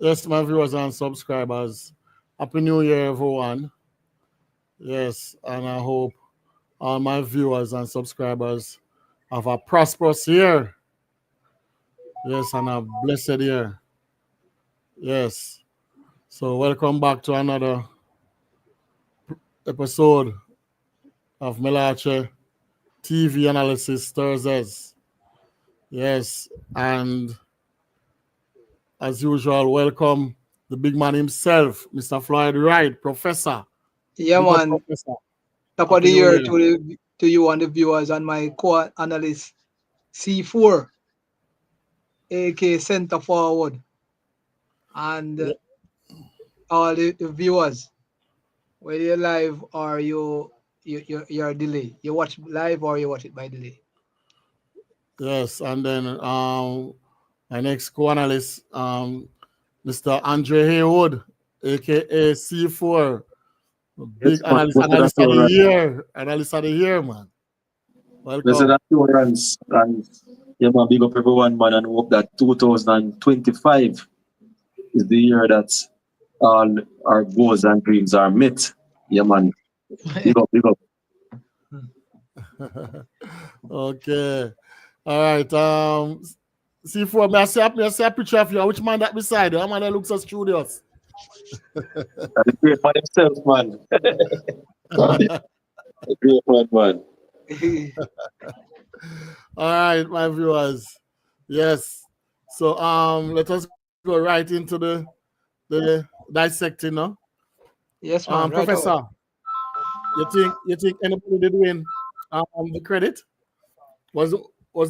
Yes, my viewers and subscribers. Happy New Year, everyone. Yes, and I hope all my viewers and subscribers have a prosperous year. Yes, and a blessed year. Yes. So, welcome back to another episode of Mellache TV Analysis Thursdays. Yes, and as usual, welcome the big man himself, Mr. Floyd Wright, Professor. Yeah, Big up, man. Professor. Top of Happy the New year Year. to you and the viewers and my co-analyst C4, aka Center Forward, and all the viewers. Whether you're live or you're delay. You watch live or you watch it by delay. Yes, and then my next co-analyst, Mr. Andre Haywood, aka C4, Yes, big man. Blessed assurance. analyst of the year, man. Blessed Welcome. assurance. And yeah, man, big up everyone, man, and hope that 2025 is the year that all our goals and dreams are met. Yeah, man. Big up, big up. Okay. All right. C4, may I see a picture of you? Which man that beside you? That man that looks so studious. And the great man himself, man. The great man. All right, my viewers. Yes. So let us go right into the dissecting now. Yes, man. Right away. Professor, you think anybody did win the credit? Was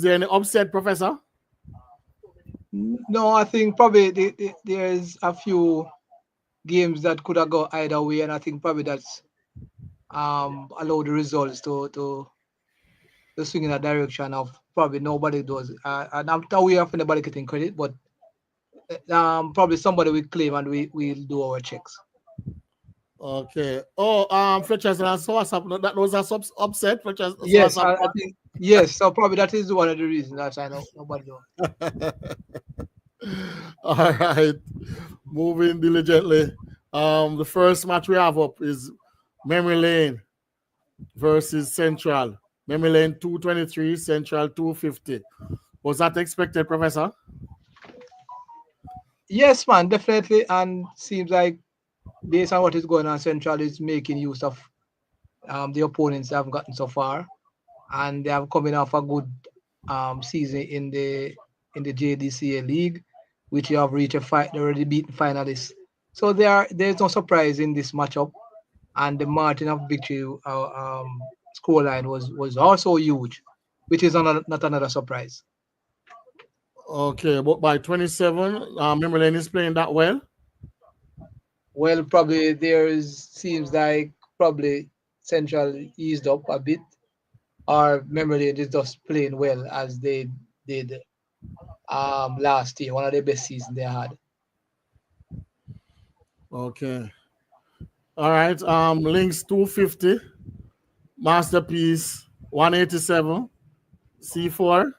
there any upset, Professor? No, I think probably there's a few games that could have gone either way, and I think probably that's allowed the results to swing in a direction of probably nobody does. And I'm not aware of anybody getting credit, but probably somebody will claim and we'll do our checks. Okay. Oh, Fletcher's and so what's up? That was a upset. Fletcher's so what's Yes, up? I think yes. So probably that is one of the reasons that I know nobody knows. All right. Moving diligently. The first match we have up is Memory Lane versus Central. Memory Lane 223, Central 250. Was that expected, Professor? Yes, man, definitely. And seems like based on what is going on, Central is making use of the opponents they have gotten so far, and they have coming off a good season in the JDCA league, which you have reached a fight. They already beaten finalists, so there's no surprise in this matchup. And the margin of victory scoreline was also huge, which is not another surprise. Okay, but by 27, Memory Lane is playing that well. Well, probably seems like probably Central eased up a bit, or Memory is just playing well as they did last year, one of the best seasons they had. Okay. All right. Links 250, Masterpiece 187, C4.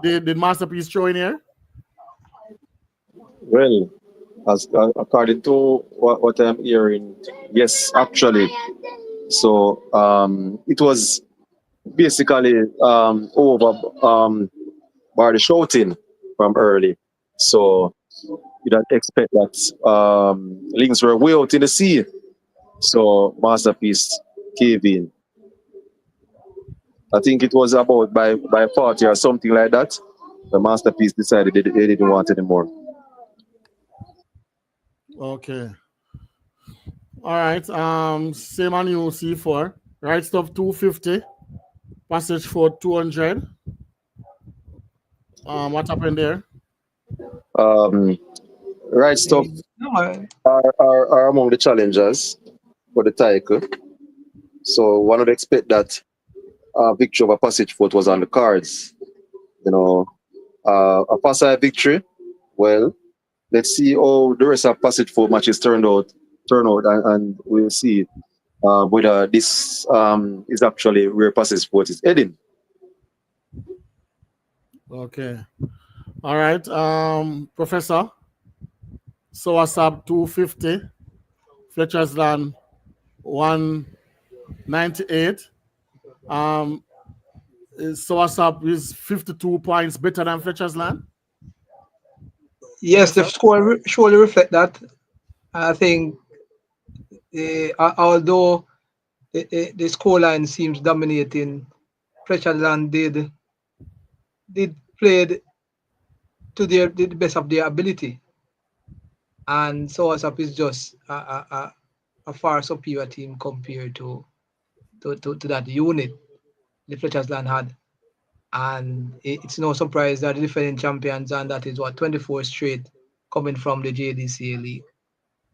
Did Masterpiece show in here? Well, as according to what I'm hearing, yes, actually. So it was basically over by the shouting from early. So you don't expect that links were way out in the sea. So Masterpiece cave in. I think it was about by 40 or something like that. The Masterpiece decided they didn't want it anymore. Okay. All right. Same on you, C4. Right stuff 250. Passage for 200. What happened there? Um, right stuff No, man. are among the challengers for the title. So one would expect that victory over Passage Foot was on the cards. You know, a Passage victory. Well, let's see how the rest of Passage Foot matches turn out, and we'll see whether this is actually where Passage Foot is heading. Okay. All right. Professor. Soasab 250, Fletcher's Land 198. Soasab is 52 points better than Fletcher's Land. Yes, the score surely reflect that. I think although the scoreline seems dominating, Fletcherland did played to the best of their ability, and Soasap is just a far superior team compared to that unit the Fletcherland had. And it's no surprise that the defending champions, and that is what 24 straight coming from the JDCA league.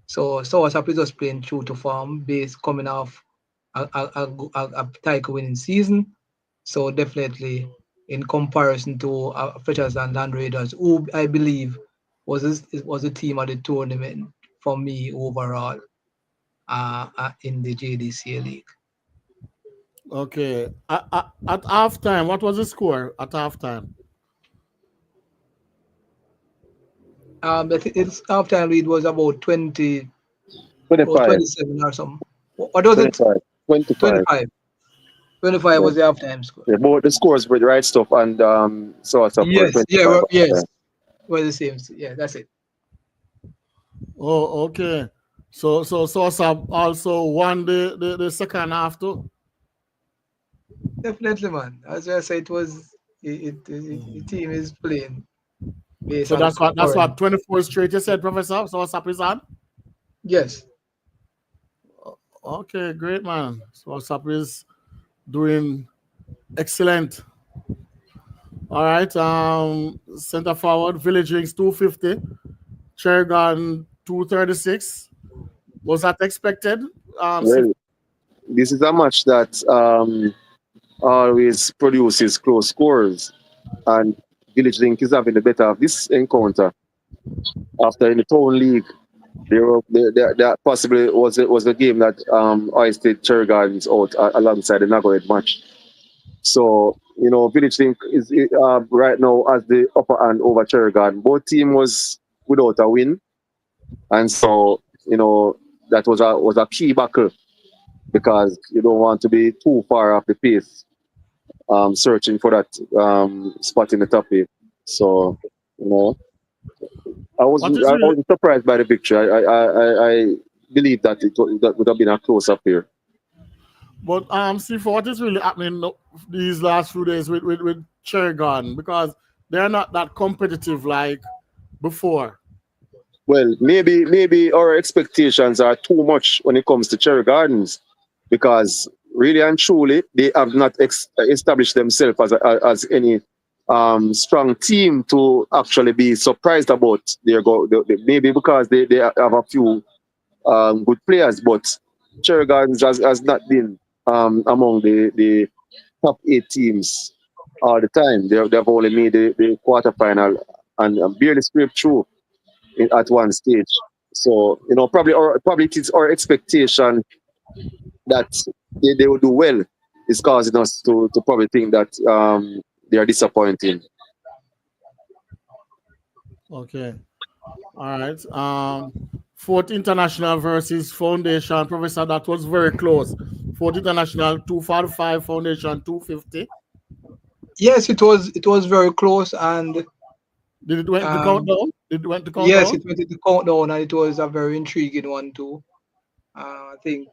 So Soasap is just playing true to form, based coming off a title winning season. So definitely, in comparison to Fletcher's and Land Raiders, who I believe was the team of the tournament for me overall in the JDCA league. Okay. At halftime, what was the score at halftime? Its halftime lead was about 20 or 25. 27 or something. What was it? 25. 25. 25 Yeah. was the halftime score. Yeah, both the scores were the right stuff, and Soasap was Yes, 25. yeah, yes. Were the same. Yeah, that's it. Oh, okay. So Soasab also won the second half too. Definitely, man. As I said, the team is playing based So on that's current. what 24 straight you said, Professor. Soasab is on. Yes. Okay, great man. Soasab is doing excellent. All right. Center forward, Village Rings 250, Chergon 236. Was that expected? Well, this is a match that always produces close scores, and Village Link is having the better of this encounter. After in the Town League, there possibly was a game that hoisted Cherry Gardens out alongside the Nagohead match. So, Village Link is right now as the upper hand over Cherry Garden. Both team was without a win, and so that was a key battle because you don't want to be too far off the pace, searching for that spot in the top eight. So, I was surprised by the victory. I believe that that would have been a close up here. But see, for what is really happening these last few days with Cherry Garden, because they're not that competitive like before. Well, maybe our expectations are too much when it comes to Cherry Gardens, because really and truly they have not established themselves as any strong team to actually be surprised about their go. Maybe because they have a few good players, but Cherry Gardens has not been among the top 8 teams all the time. They've only made the quarterfinal and barely scraped through at one stage. So probably it is our expectation that they will do well is causing us to probably think that they are disappointing. Okay. All right. Fourth International versus Foundation, Professor, that was very close. Fourth International 245, Foundation 250. Yes, it was very close, and Did it went to countdown? Did it went to countdown? yes, it went to the countdown, and it was a very intriguing one too. I think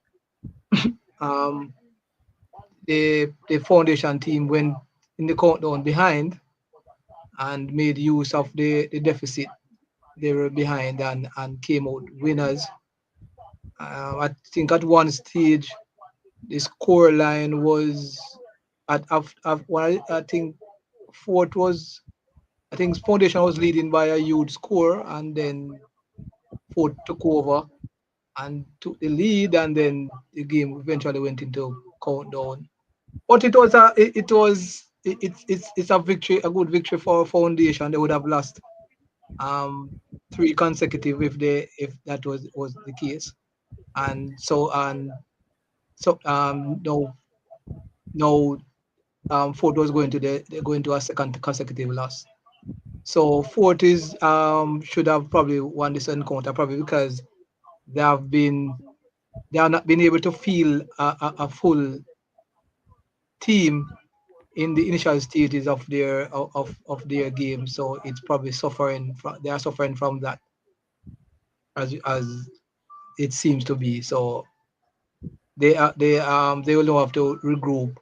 the Foundation team went in the countdown behind and made use of the deficit they were behind and came out winners. I think at one stage the score line was I think fourth was I think Foundation was leading by a huge score, and then fourth took over and took the lead, and then the game eventually went into countdown. But it's a victory, a good victory for Foundation. They would have lost 3 consecutive if that was the case, and no Ford was going to a second consecutive loss. So Fortis should have probably won this encounter, probably because they have not been able to feel a full team in the initial stages of their game. So it's probably suffering from they are suffering from that as it seems to be. So they will have to regroup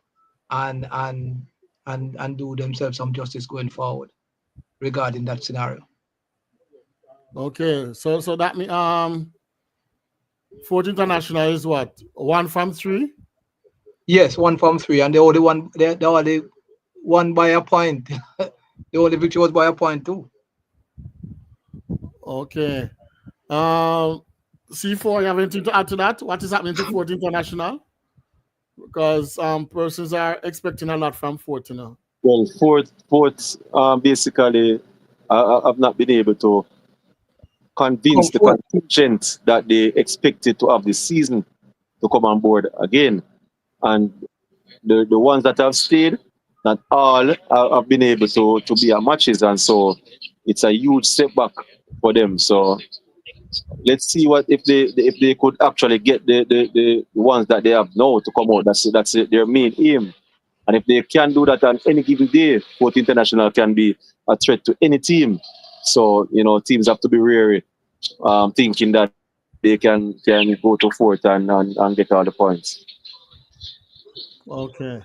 and do themselves some justice going forward regarding that scenario. Okay, so that means Fort International is what, 1 from 3? Yes, 1 from 3, and they only won by a point. The only victory was by a point too. Okay. C4, you have anything to add to that? What is happening to Fort International? Because persons are expecting a lot from Fort, you know. Well, Fort basically have not been able to convince the Comfort. contingent that they expected to have this season to come on board again. And the ones that have stayed, not all have been able to be at matches. And so it's a huge setback for them. So let's see what if they could actually get the ones that they have now to come out. That's their main aim. And if they can do that on any given day, Fort International can be a threat to any team. So, teams have to be wary, thinking that they can go to Fort and get all the points. Okay.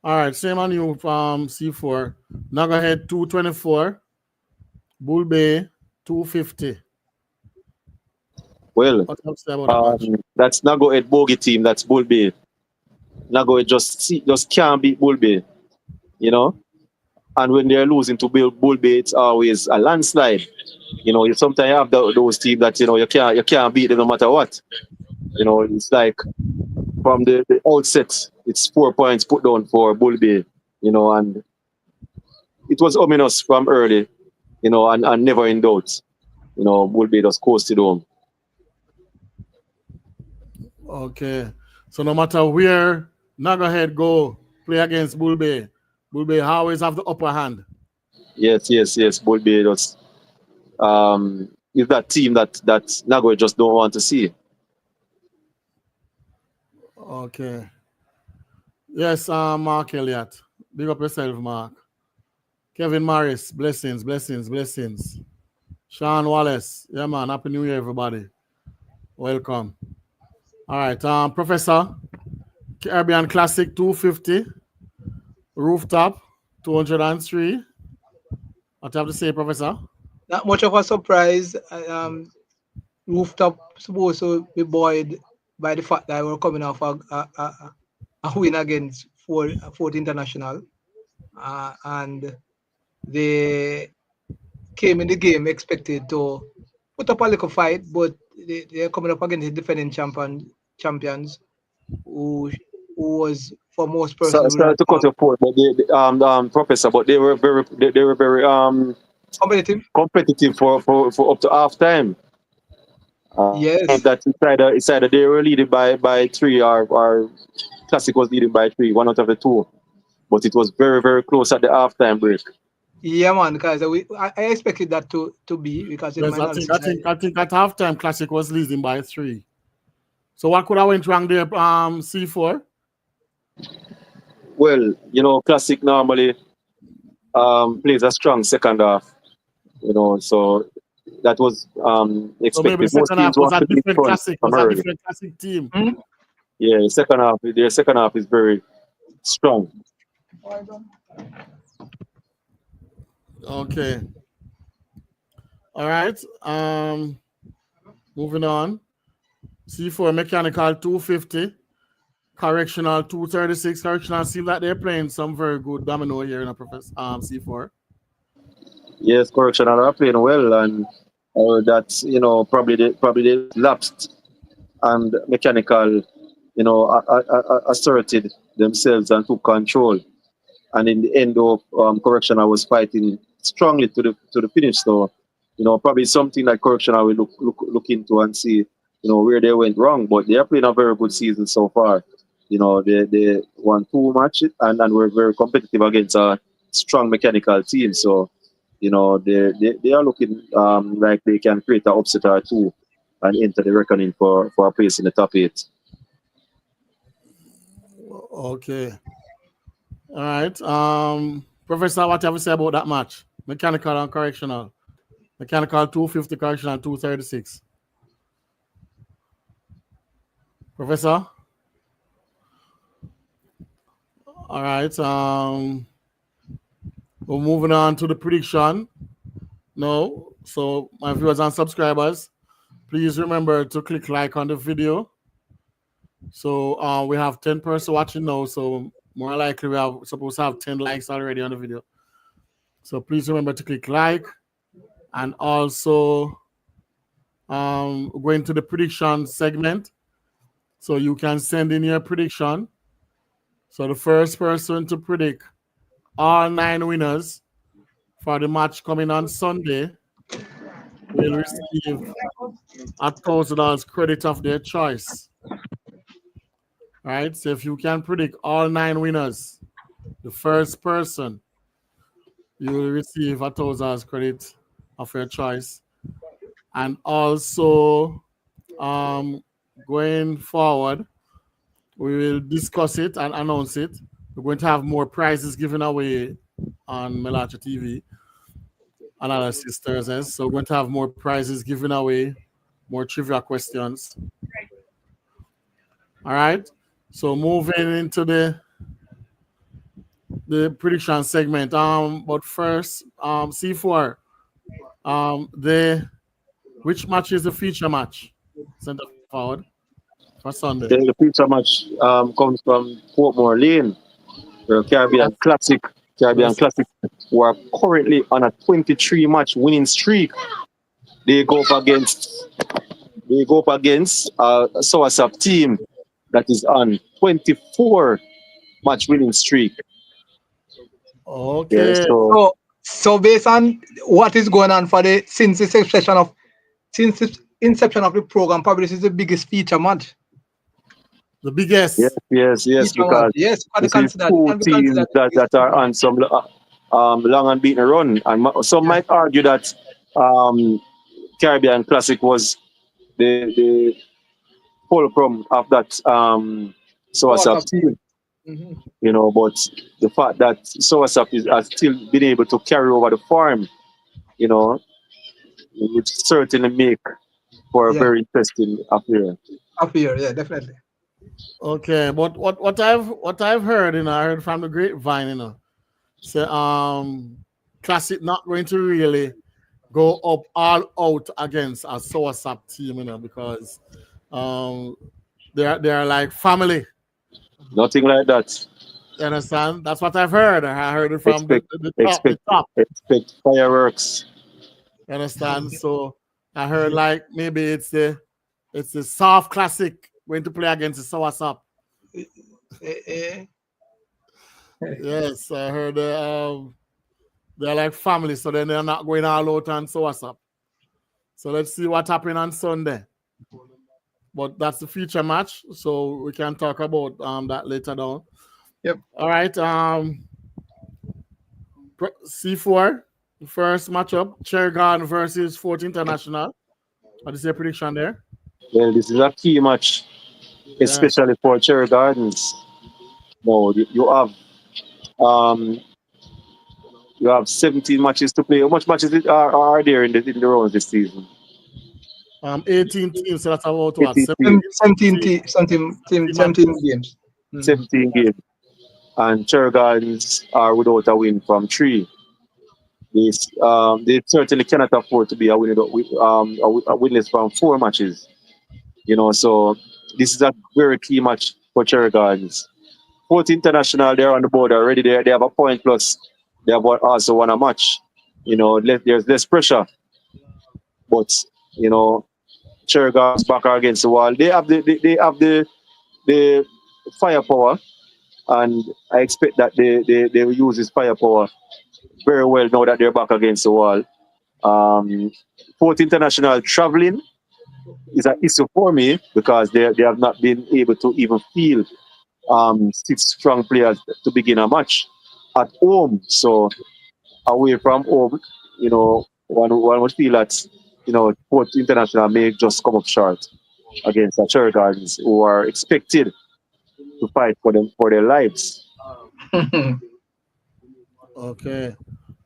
All right. Same on you, C4. Nagahead 224. Bull Bay 250. Well, What else say about that match? that's Nago Ed bogey team. That's Bull Bay. Nago Ed just can't beat Bull Bay, And when they're losing to Bull Bay, it's always a landslide. You sometimes have those teams that you can't beat them no matter what. It's like from the outset, it's 4 points put down for Bull Bay. And it was ominous from early, and never in doubt. Bull Bay just coasted home. Okay. So no matter where Nagahead go play against Bull Bay always have the upper hand. Yes. Bull Bay just is that team that Nago just don't want to see. Okay. Yes, Mark Elliott. Big up yourself, Mark. Kevin Morris, blessings. Sean Wallace, yeah, man. Happy New Year, everybody. Welcome. All right, Professor, Caribbean Classic 250, Rooftop 203. What do you have to say, Professor? Not much of a surprise. Rooftop supposed to be buoyed by the fact that we're coming off a win against Fort International, and they came in the game expected to put up a little fight, but they're coming up against the defending champions who was for most persons. Sorry to cut your point, but Professor, but they were very competitive for up to half time. Yes. That it's either they were leading by 3 or Classic was leading by 3, one out of the two. But it was very, very close at the halftime break. Yeah, man, because I expected that to be because yes, I think at halftime Classic was leading by 3. So what could have went wrong there, C4? Well, Classic normally plays a strong second half. So that was expected. So maybe second half was a different Classic team. Mm-hmm. Yeah, their second half is very strong. Okay. All right. Moving on. C4 Mechanical 250. Correctional 236. Correctional seem like they're playing some very good domino here in a C4. Yes, Correctional are playing well, and that's probably they lapsed, and Mechanical asserted themselves and took control. And in the end of Correctional was fighting strongly to the finish. So probably something that Correctional will look into and see where they went wrong. But they are playing a very good season so far. They won 2 matches and were very competitive against a strong Mechanical team. So they are looking like they can create an upset or two and enter the reckoning for a place in the top 8. Okay. All right. Professor, what have you say about that match? Mechanical and correctional. Mechanical 250, correctional 236. Professor? All right. We're moving on to the prediction. No. So my viewers and subscribers, please remember to click like on the video. So we have 10 person watching now. So more likely we are supposed to have 10 likes already on the video. So please remember to click like, and also going to the prediction segment. So you can send in your prediction. So the first person to predict all 9 winners for the match coming on Sunday will receive $1,000 credit of their choice. Right? So if you can predict all 9 winners, the first person, you will receive $1,000 credit of your choice. And also, going forward, we will discuss it and announce it. We're going to have more prizes given away on Mellache TV and other sisters. So we're going to have more prizes given away, more trivia questions. All right. So moving into the prediction segment. But first, C4. Which match is the feature match? Center forward for Sunday. The feature match comes from Portmore Lane, the Caribbean Classic, who are currently on a 23-match winning streak. They go up against a Soursop team that is on 24-match winning streak. Okay. Yeah, so based on what is going on since the inception of the program, probably this is the biggest feature match. The biggest. Yes, because this is 2 teams that are on some long unbeaten run, and some might argue that Caribbean Classic was the fulcrum of that Soursop team. Mm-hmm. But the fact that Soursop has still been able to carry over the farm, would certainly make for a very interesting affair. Yeah, definitely. Okay, but what I've heard, I heard from the grapevine, Classic not going to really go up all out against a Soursop team, because they're like family. Nothing like that. You understand? That's what I've heard. I heard it from the top. Expect fireworks. You understand? So I heard like maybe it's the soft Classic going to play against the Soursop. Yes, I heard they're like family, so then they're not going all out on Soursop. So let's see what happens on Sunday. But that's the feature match, so we can talk about that later down. Yep. All right. C4, the first matchup, Cherry Garden versus 4th International. What is your prediction there? Well, this is a key match, especially for Cherry Gardens. No, you have 17 matches to play. How much matches are there in the rounds this season? 18 teams, so that's about what? 17 games. 17 games. And Cherry Gardens are without a win from 3. They certainly cannot afford to be a winless from 4 matches. So this is a very key match for Cherry Gardens. 4th International, they're on the board already. They have a point plus. They have also won a match. There's less pressure. But Cherry Gardens back against the wall. They have the firepower, and I expect that they will use this firepower very well now that they're back against the wall. 4th International traveling is an issue for me because they have not been able to even field 6 strong players to begin a match at home. So away from home, one would feel that, Port International may just come up short against the Cherry Gardens, who are expected to fight for their lives. Okay.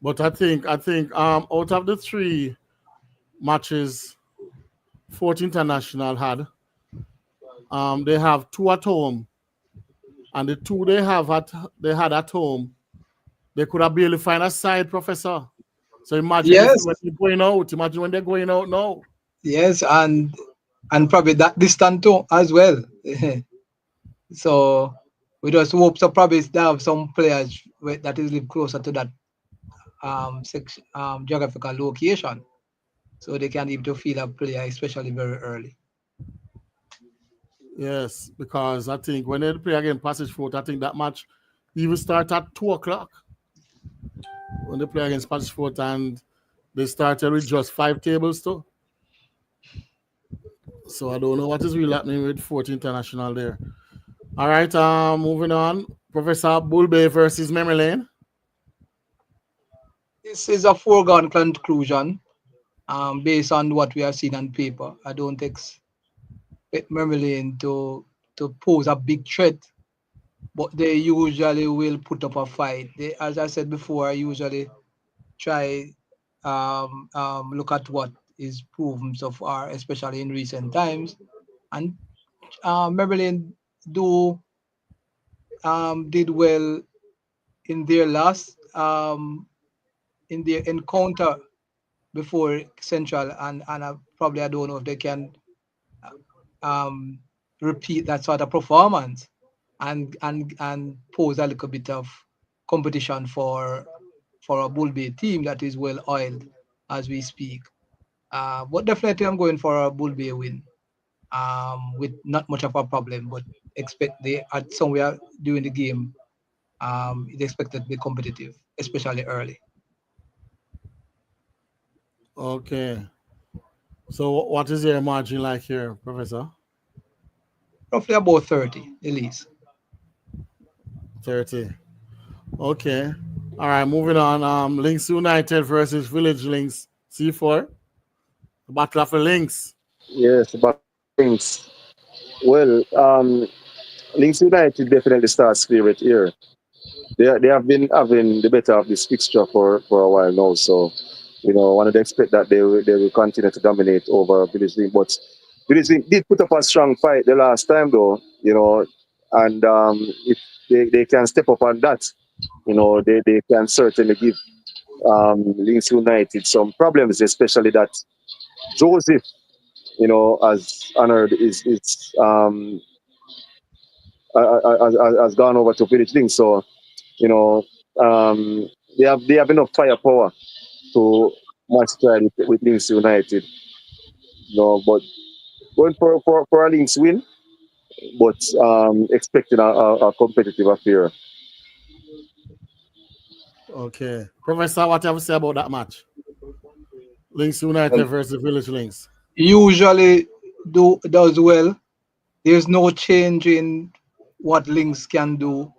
But I think out of the three matches Fort International had, they have two at home, and the two they had at home, they could have barely find a side, Professor. So imagine if Yes, when they're going out, imagine when they're going out now. yes, and probably that distant too as well. So we just hope so probably they have some players that is live closer to that geographical location, so they can able to feel a player, especially very early. Yes, because I think when they play against Passage Fort, I think that match even start at 2 o'clock when they play against Passage Fort, and they started with just 5 tables too. So I don't know what is really happening with Fort International there. All right, moving on. Professor Bulbe versus Memory Lane. This is a foregone conclusion based on what we have seen on paper. I don't expect Mermelin to pose a big threat, but they usually will put up a fight. They, as I said before, usually try look at what is proven so far, especially in recent times. And Mermelin do did well in their last in their encounter before Central, and probably I don't know if they can um, repeat that sort of performance and pose a little bit of competition for a Bull Bay team that is well oiled as we speak. But definitely, I'm going for a Bull Bay win with not much of a problem, but expect they at somewhere during the game. It's expected to be competitive, especially early. Okay. So what is your margin like here, Professor? Roughly about 30, at least. 30. Okay. All right, moving on. Links United versus Village Links C4. Battle of the Links. Yes, but things. Well, Links United definitely starts favorite here. They have been having the better of this fixture for a while now. So, one would expect that they will continue to dominate over Village Link. But Village Link did put up a strong fight the last time, though. And if they can step up on that, they can certainly give Links United some problems, especially that Joseph, has honored has gone over to Village Link. So, you know, they have enough firepower to match try with Links United. But going for a Links win, but expecting a competitive affair. Okay. Professor, what have you say about that match? Links United Well, versus Village Links. Usually does well. There's no change in what Lynx can do,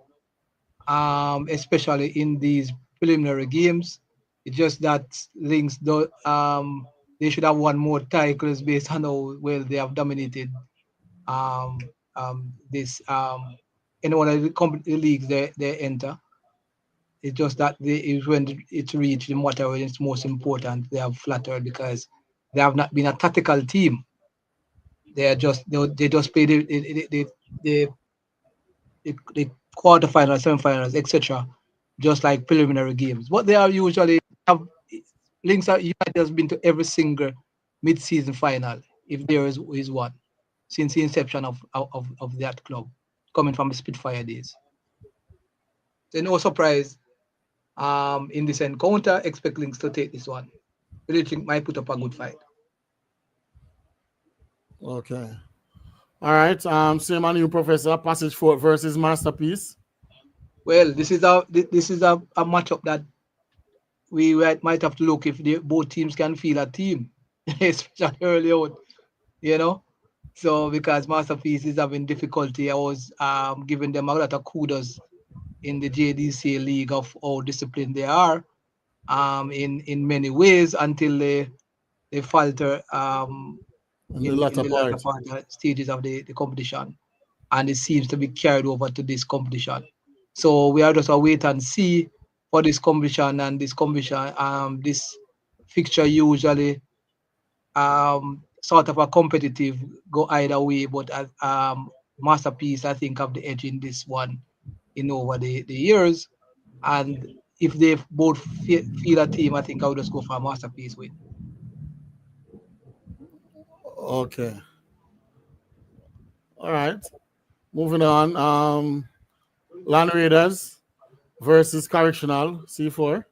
especially in these preliminary games. It's just that Lynx do they should have won more titles based on how well they have dominated um, this in one of the leagues they enter. It's just that it's when it's reached in whatever is most important, they have flattered because they have not been a tactical team. They are just they just play the, the quarterfinals, semifinals, etc. Just like preliminary games. What they are usually have links are United has been to every single mid-season final, if there is one, since the inception of that club, coming from the Spitfire days. So no surprise in this encounter, expect Links to take this one. Really think might put up a good fight. Okay. All right. Same on you, Professor. Passage Fort versus Masterpiece. Well, this is a matchup that we might have to look if both teams can feel a team, especially early on, you know. So because Masterpiece is having difficulty, I was giving them a lot of kudos in the JDC league of how disciplined they are. in many ways until they falter in the in latter the latter part. part stages of the competition, and it seems to be carried over to this competition. So we are just a wait and see for this competition, and this competition, this fixture usually sort of a competitive, go either way, but Masterpiece I think have the edge in this one in over the years. And if they both feel a team, I think I would just go for a Masterpiece win. Okay. All right. Moving on. Land Raiders versus Correctional C4.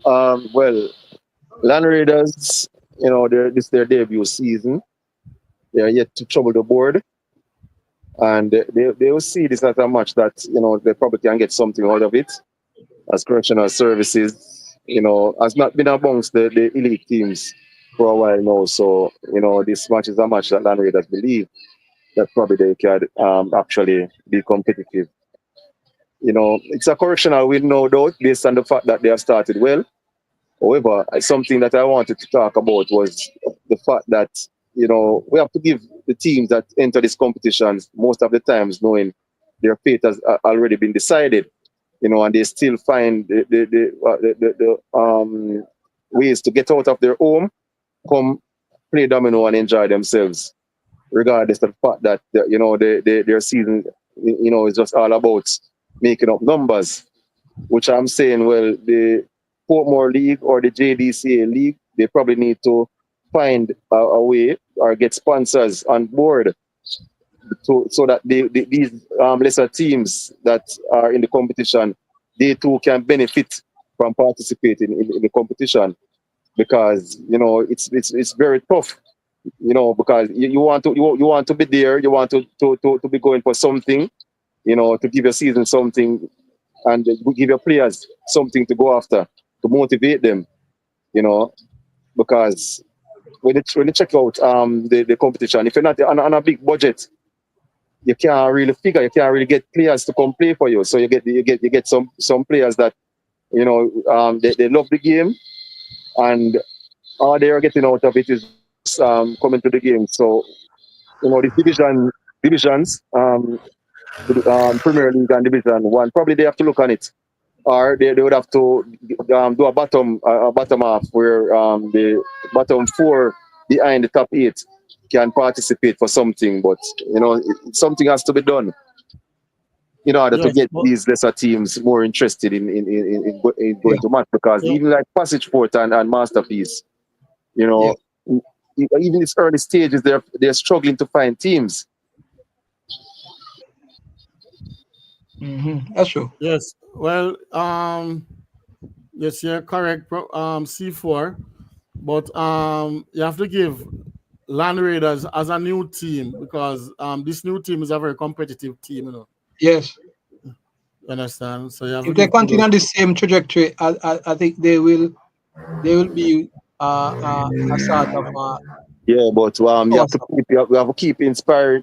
Well, Land Raiders, this is their debut season. They are yet to trouble the board, and they will see this as a match that they probably can get something out of it. As correctional services, has not been amongst the elite teams for a while now. So this match is a match that Land Raiders believe that probably they can actually be competitive. It's a correctional win, no doubt, based on the fact that they have started well. However, something that I wanted to talk about was the fact that, we have to give the teams that enter these competitions most of the times knowing their fate has already been decided, and they still find the ways to get out of their home, come play domino and enjoy themselves, regardless of the fact that, their season, is just all about making up numbers, which I'm saying, well, the Portmore League or the JDCA League, they probably need to find a way or get sponsors on board so that these lesser teams that are in the competition, they too can benefit from participating in the competition, because it's very tough, because you want to be there, you want to be going for something, to give your season something, and give your players something to go after, to motivate them, because when you check out the competition, if you're not on a big budget, you can't really get players to come play for you. So you get some players that they love the game, and all they are getting out of it is just coming to the game. So these divisions, Premier League and Division One, probably they have to look on it, or they would have to do a bottom half where the bottom four behind the top eight can participate for something. But something has to be done in order to Yes, get but these lesser teams more interested in Yeah, going to match, because yeah, even like Passage Fort and Masterpiece, you yeah. know, even its early stages, they're struggling to find teams. That's true. yes. Well, yes, you're correct. C4, but you have to give Land Raiders as a new team, because this new team is a very competitive team. Yes. You understand? So you have to If they give continue kudos. on the same trajectory, I think they will be a sort of Yeah, but you have source to of, keep inspiring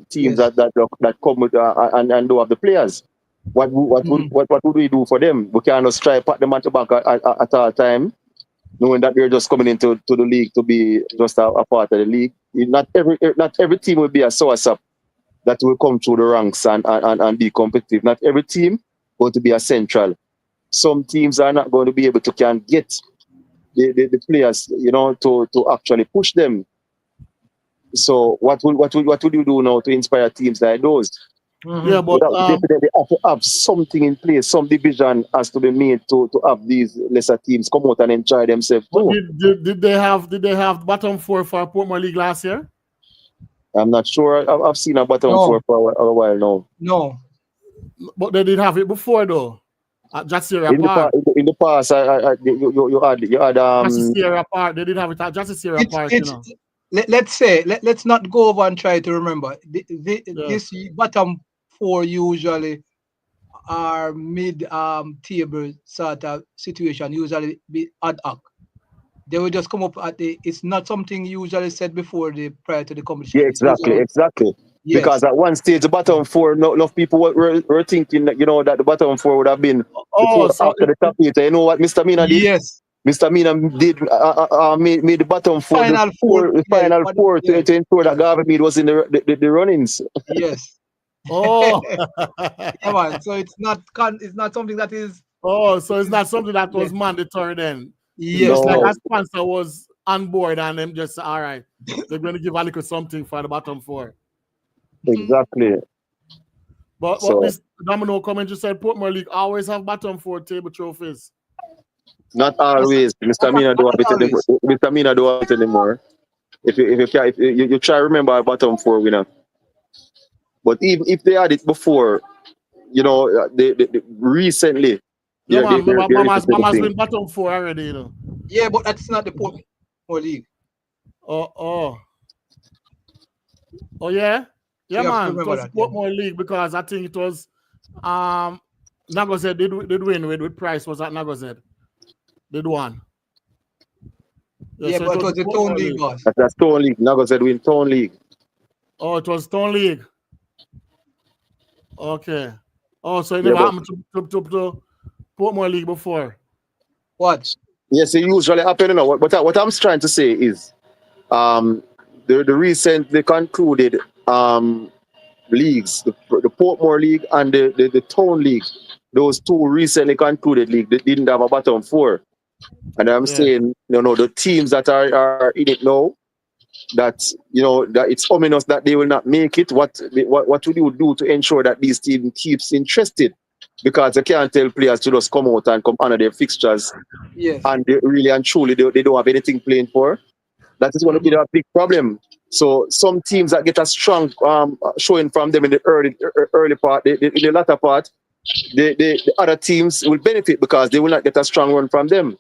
teams yes. that come with and do have the players. Mhm. What would we do for them? We can't just try pat them at the back at all time, knowing that they're just coming into the league to be just a part of the league. Not every team will be a source up that will come through the ranks and be competitive. Not every team going to be a central. Some teams are not going to be able to can get the players, to actually push them. So what would you do now to inspire teams like those? Yeah, Mhm. You but definitely have to have something in place. Some division has to be made to have these lesser teams come out and enjoy themselves but too. did they have bottom four for Portmore League last year? I'm not sure. I've seen a bottom No, four for a while now. no. But they did have it before though. At Jatsira In the Park. past, you had Jatsira Park. They did have it at Jatsira It's Park. it's let's say let's not go over and try to remember. This Yes. bottom four usually are mid table sort of situation, usually be ad hoc. They will just come up at the. It's not something usually said before the prior to the yeah, competition. It's exactly, usually exactly. Because at one stage, the bottom four, enough people were thinking that, that the bottom four would have been before, so after the top eight. You know what Mr. Mina did? Yes. Mr. Mina did made the bottom four, Final four, the final four to ensure that Garvey was in the runnings. Yes. Oh. Yeah, man. So it's not something that is. Oh, so it's not something that was mandatory then. Yes. It's like No. a sponsor was on board and them just all right. They're going to give a little something for the bottom four. Exactly. But So- this Domino comment just said Portmore League always have bottom four table trophies. Not always. Mr. Mina don't have it anymore. Mr. Mina don't have it anymore. If you try to remember our bottom four winner. But even if they had it before, they recently. Yeah, they're- man, they're Mama's interesting. been bottom four already, you know. Yeah, but that's not the Portmore League. Oh, yeah? Yeah, You have to man. It remember was that, yeah. Portmore League because I think it was Nagozed did win with Price was at Nagozed. Did one. Yeah, so but it was the Tone League, boss. That's Tone League. Nago said win Tone League. Oh, it was Stone League. Okay. Oh, so it Yeah, never but- happened to Portmore League before. What? Yes, it usually happen. What I'm trying to say is, the recently concluded leagues, the Portmore League and the Town League, those two recently concluded league, they didn't have a bottom four. And I'm saying, the teams that are in it now, that that it's ominous that they will not make it. What would you do to ensure that these teams keeps interested? Because they can't tell players to just come out and come under their fixtures, Yes. and they really and truly they don't have anything playing for. That is going to be a big problem. So some teams that get a strong showing from them in the early part, in the latter part, the other teams will benefit because they will not get a strong run from them.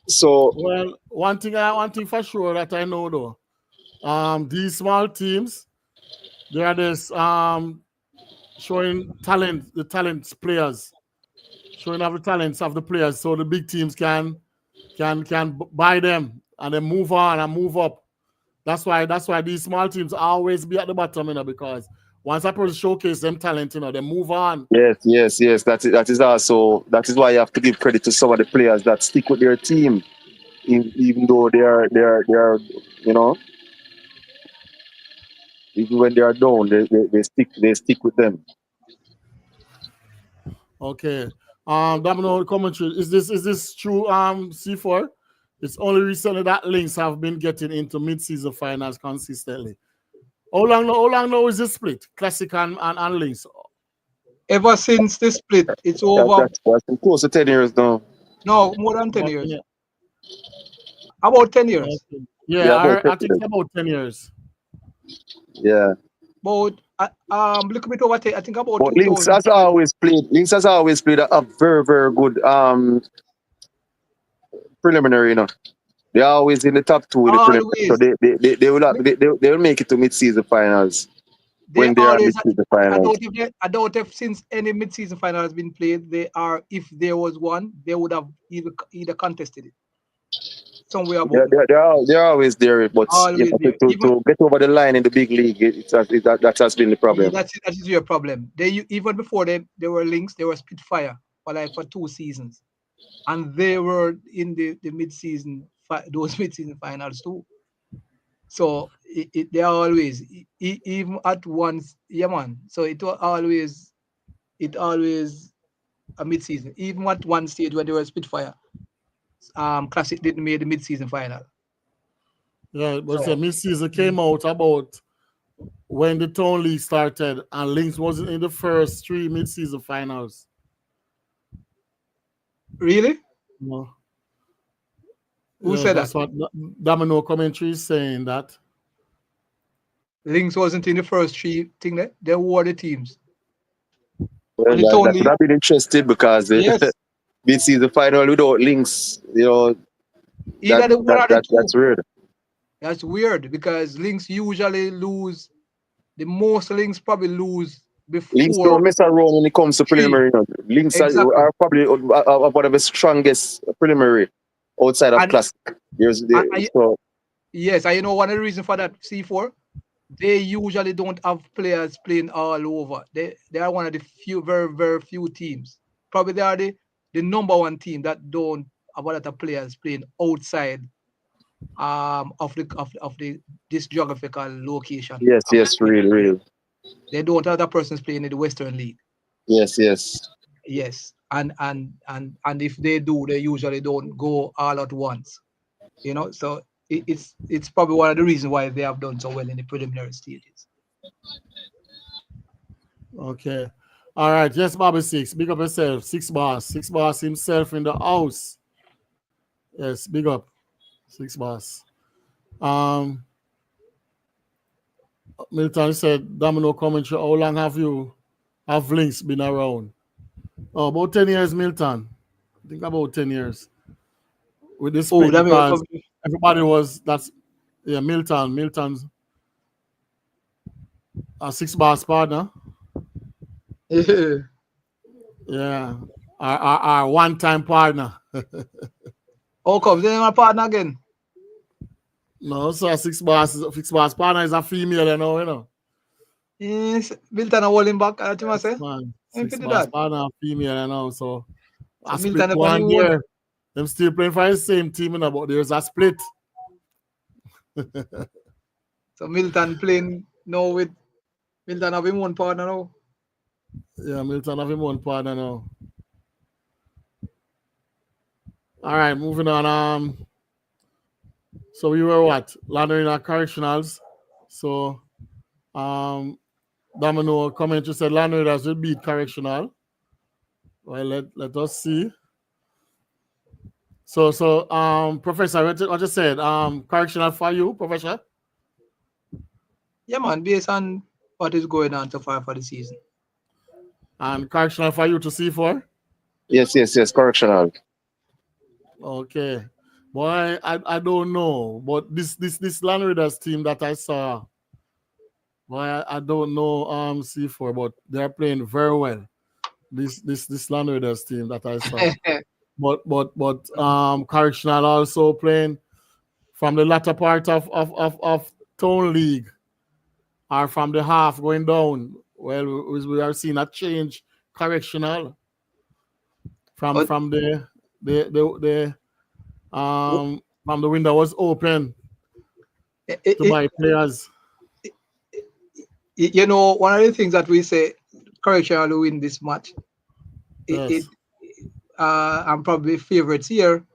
So Well, one thing for sure that I know though, these small teams, they are this showing talent, the talents players, showing off the talents of the players, so the big teams can buy them and then move on and move up. That's why these small teams always be at the bottom, because once a person showcase them talent, they move on. yes. That is why you have to give credit to some of the players that stick with their team, even though they are even when they are down, they stick with them. Okay. Domino commentary. Is this true? C4. It's only recently that Lynx have been getting into mid-season finals consistently. How long now is this split? Classic and Lynx. Ever since the split, it's over. That's close to 10 years now. No, more than 10 years. Yeah. About 10 years. Okay. Yeah, I think it's about 10 years. Yeah. But look a bit over. I think about. But Lynx has always played a very, very good preliminary, They're always in the top two in the preliminary. So they will make it to mid-season finals. When they are mid-season finals. I doubt if since any mid-season final has been played, if there was one, they would have either contested it somewhere about. They're always there, but Always there. To get over the line in the big league, that has been the problem. That is your problem. Even before them, there were Lynx, there were Spitfire for 2 seasons, and they were in the mid-season those mid-season finals too. So they are always even at once, yeah, man. So it always a mid-season. Even at one stage when they were Spitfire, Classic didn't make the mid-season final. Yeah, but the mid-season came out about when the Town League started, and Lynx wasn't in the first 3 mid-season finals. Really? No. Who said that's that? What Domino commentary is saying that. Lynx wasn't in the first 3 thing that they were the teams. Well, that would have been interesting because Yes. mid-season final without Lynx, Either that's weird. That's weird because Lynx usually lose. The most Lynx probably lose before. Lynx don't mess around when it comes to preliminary. Lynx are probably one of the strongest preliminary outside of Classic. Yes, I know one of the reasons for that, C4, they usually don't have players playing all over. They are one of the few, very, very few teams. Probably they are the number one team that don't have a lot of players playing outside of the this geographical location. Yes, yes, real, real. They don't have other persons playing in the Western League. Yes, yes. Yes. And if they do, they usually don't go all at once. So it's probably one of the reasons why they have done so well in the preliminary stages. Okay. All right. Yes, Bobby Six. Big up yourself. Six Boss. Six Boss himself in the house. Yes, big up. Six Boss. Milton said, Domino commentary, how long have links been around? Oh, about 10 years, Milton. I think about 10 years. With this split, That because everybody Milton's a Six Boss partner. Yeah. Our one-time partner. Oh, come, then my partner again. No, so Six Boss partner is a female, you know. Yes, Milton a holding back. That's what I say. Six Boss partner, female, you know. So I split Milton one year. Them still playing for the same team, you know, but there's a split. So Milton playing now with Milton have him one partner now. Yeah, Milton have him one partner now. All right, moving on. So we were what? Landering correctionals. So Domino commentary said Landers will beat correctional. Well, let us see. So Professor, what you said? Correctional for you, Professor? Yeah, man, based on what is going on so far for the season. And correctional for you to see for? Yes, correctional. Okay. Boy, I don't know. But this Land Raiders team that I saw, boy, I don't know C4, but they're playing very well. This Land Raiders team that I saw. but correctional also playing from the latter part of Town League, or from the half going down. Well, we are seeing a change correctional from the window was open to buy players. One of the things that we say correctional will win this match. Yes. I'm probably favorites here.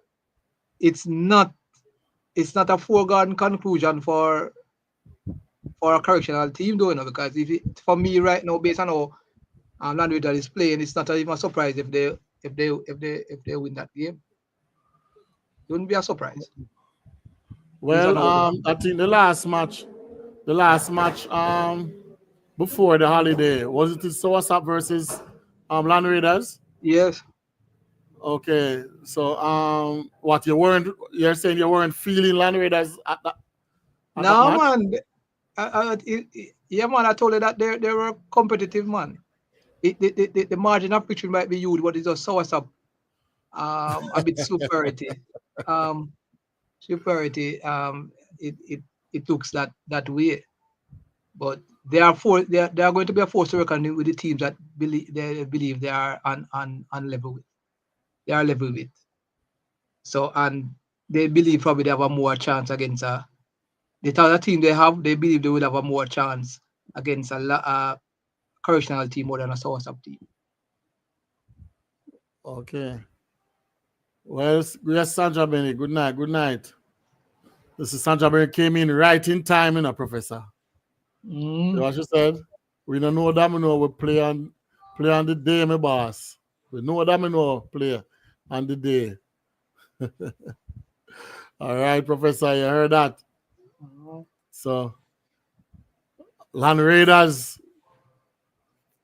It's not a foregone conclusion for a correctional team, though, because for me right now, based on how Land Raiders is playing, it's not even a surprise if they win that game. It wouldn't be a surprise. Well, I think the last match before the holiday, was it Southside versus Land Raiders? Yes. Okay, so what you're saying you weren't feeling Land Raiders at that? No, man. Yeah, man. I told you that they were competitive, man. The margin of victory might be huge, but it's just Southside a bit superiority. It looks that way, but they are going to be a force to reckon with the teams that believe they are on level with. They are level with. So, and they believe probably they have a more chance against the other team they believe they will have a more chance against a correctional team more than a Southside team. Okay. Well, yes, Sandra Benny. Good night. This is Sandra Benny came in right in time, Professor. You know what she said? We don't know Domino will play on the day, my boss. We know Domino play on the day. All right, Professor, you heard that? So, Land Raiders.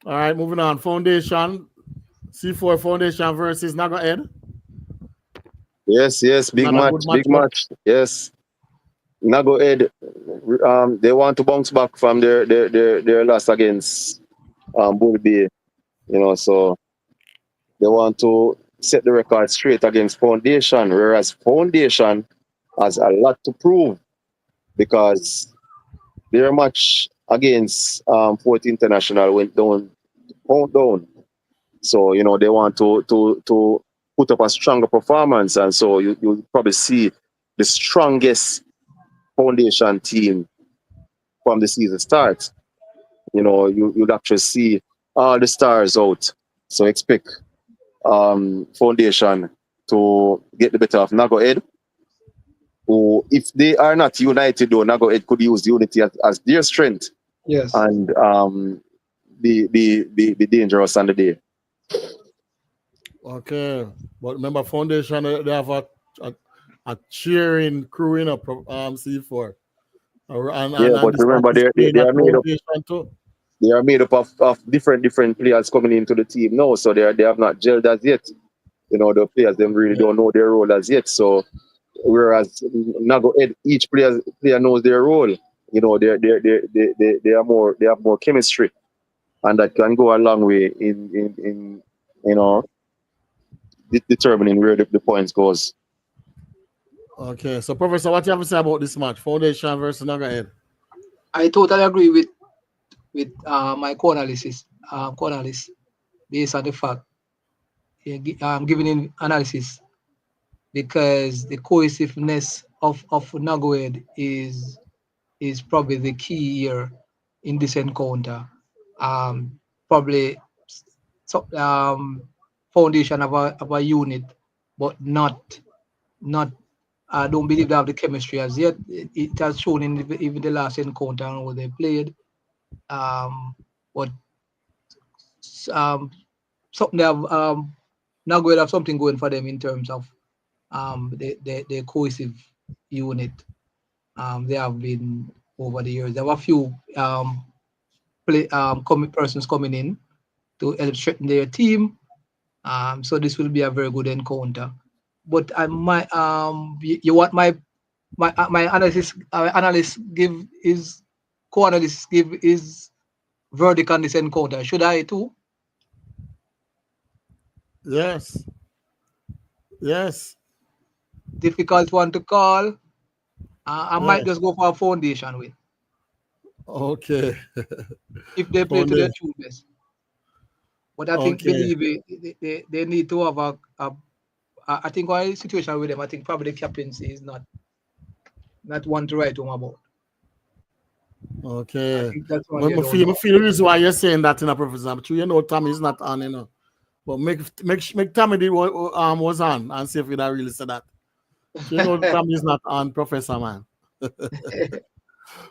All right, moving on. Foundation. C4 Foundation versus Naga Ed. Yes, big match. Yes. Nago Ed, they want to bounce back from their loss against Bull Bay, so they want to set the record straight against Foundation, whereas Foundation has a lot to prove, because their match against Fourth International went down, down. So they want to put up a stronger performance, and so you probably see the strongest foundation team from the season start. You'd actually see all the stars out. So expect foundation to get the better of Nago Ed, who, if they are not united, though, Nago Ed could use unity as their strength Yes. and be dangerous on the day. Okay, but remember, Foundation they have a cheering crewing up C4, Yeah, but this one remember is they playing at are made up. Foundation too. They are made up of different players coming into the team now, so they have not gelled as yet. The players them really don't know their role as yet. So whereas Nago Ed, each player knows their role. They have more chemistry, and that can go a long way in determining where the points goes. Okay, so Professor, what you have to say about this match, Foundation versus Naga Ed? I totally agree with my co-analyst based on the fact I'm giving in analysis because the cohesiveness of Nagoed is probably the key here in this encounter. Probably foundation of a unit, but not I don't believe they have the chemistry as yet. It has shown in even the last encounter and what they played. But something they have now going to have something going for them in terms of the cohesive unit. They have been over the years. There were a few persons coming in to help strengthen their team. So this will be a very good encounter. But you want my analyst give his co-analyst give his verdict on this encounter. Should I too? Yes. Yes. Difficult one to call. I might Yes. just go for a foundation win Okay. if they play to their Foundation. true best. But I think Okay. believe it, they need to have I think one situation with them. I think probably the captaincy is not one to write home about. I Okay. think that's one I they don't feel know. the reason why you're saying that in a Professor. But Tommy is not on, But make Tommy the was on and see if he really said that. Tommy is not on, Professor, man.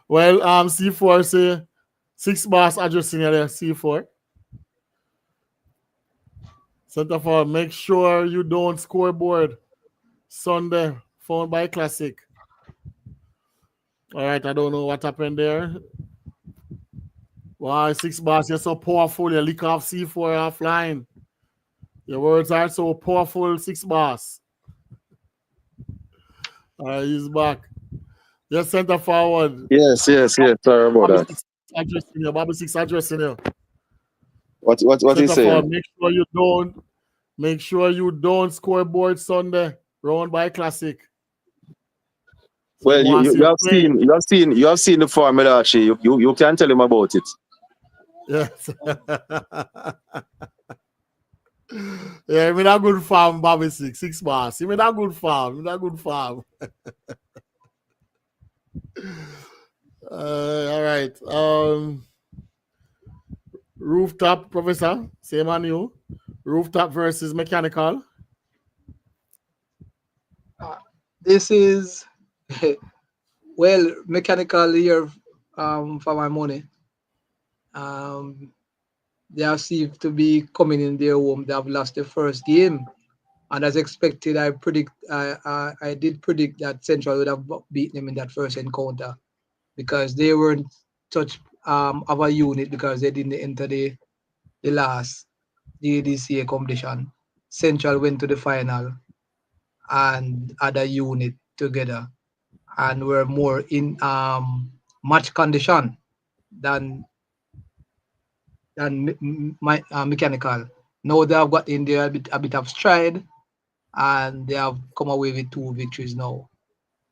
Well, C4 say 6 bars addressing there, C4. Center for make sure you don't scoreboard Sunday, found by Classic. All right, I don't know what happened there. Why 6 bars, you're so powerful, you lick off C4 offline. Your words are so powerful, 6 bars. All right, he's back. Yes, center forward. Yes. Sorry about Bobby that. 6 addressing you. Bobby 6 addressing you. What he's Center forward, saying? make sure you don't scoreboard Sunday. Round by Classic. So Well, you have seen the form, Mellache. You can tell him about it. Yes. Yeah, I mean that good farm, Bobby 6 bars. I mean that good farm. All right. Rooftop, Professor. Same on you. Rooftop versus mechanical. This is well mechanical here for my money. They are seemed to be coming in their home. They have lost the first game, and as expected, I did predict that Central would have beaten them in that first encounter because they weren't such of a unit because they didn't enter the last DADCA competition. Central went to the final and had a unit together and were more in match condition than mechanical. Now they have got in there a bit of stride and they have come away with 2 victories now.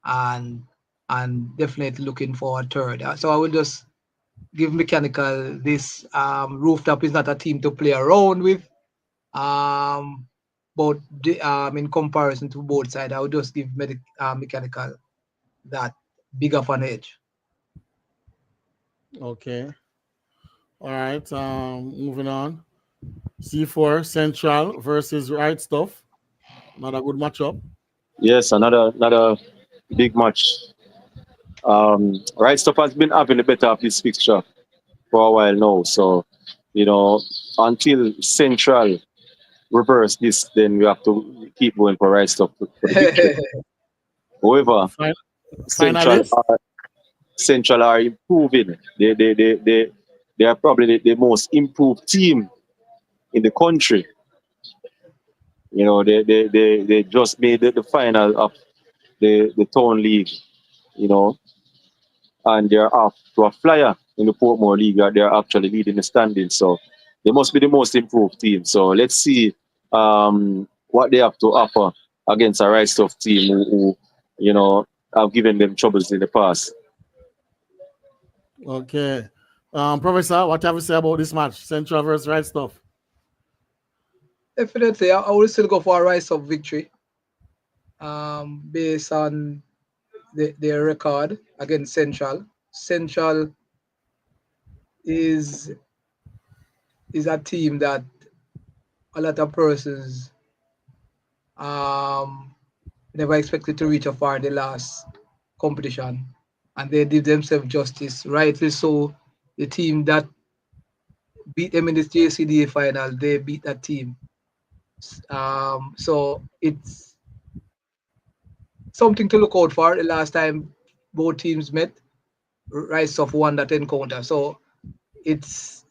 And and definitely looking for a third. So I will just give Mechanical this. Rooftop is not a team to play around with. But in comparison to both sides, I would just give Mechanical that big of an edge. Okay. All right. Moving on. C4 Central versus Right Stuff. Not a good matchup. Yes, another big match. Right Stuff has been having the better of this fixture for a while now. So, until Central reverse this, then we have to keep going for Right Stuff for the victory. However, Central Finalists. Central are improving. They are probably the most improved team in the country. They just made the final of the town league, and they're off to a flyer in the Portmore League. They're actually leading the standings, so they must be the most improved team. So let's see what they have to offer against a Right Stuff team who have given them troubles in the past. Okay. Professor, what have you say about this match? Central versus Right Stuff. Definitely, I will still go for a Rise of victory. Based on their record against Central. Central is a team that a lot of persons never expected to reach a far in the last competition, and they did themselves justice. Rightly so. The team that beat them in this JCDA final, they beat that team. So it's something to look out for. The last time both teams met, Rise of won that encounter. So it's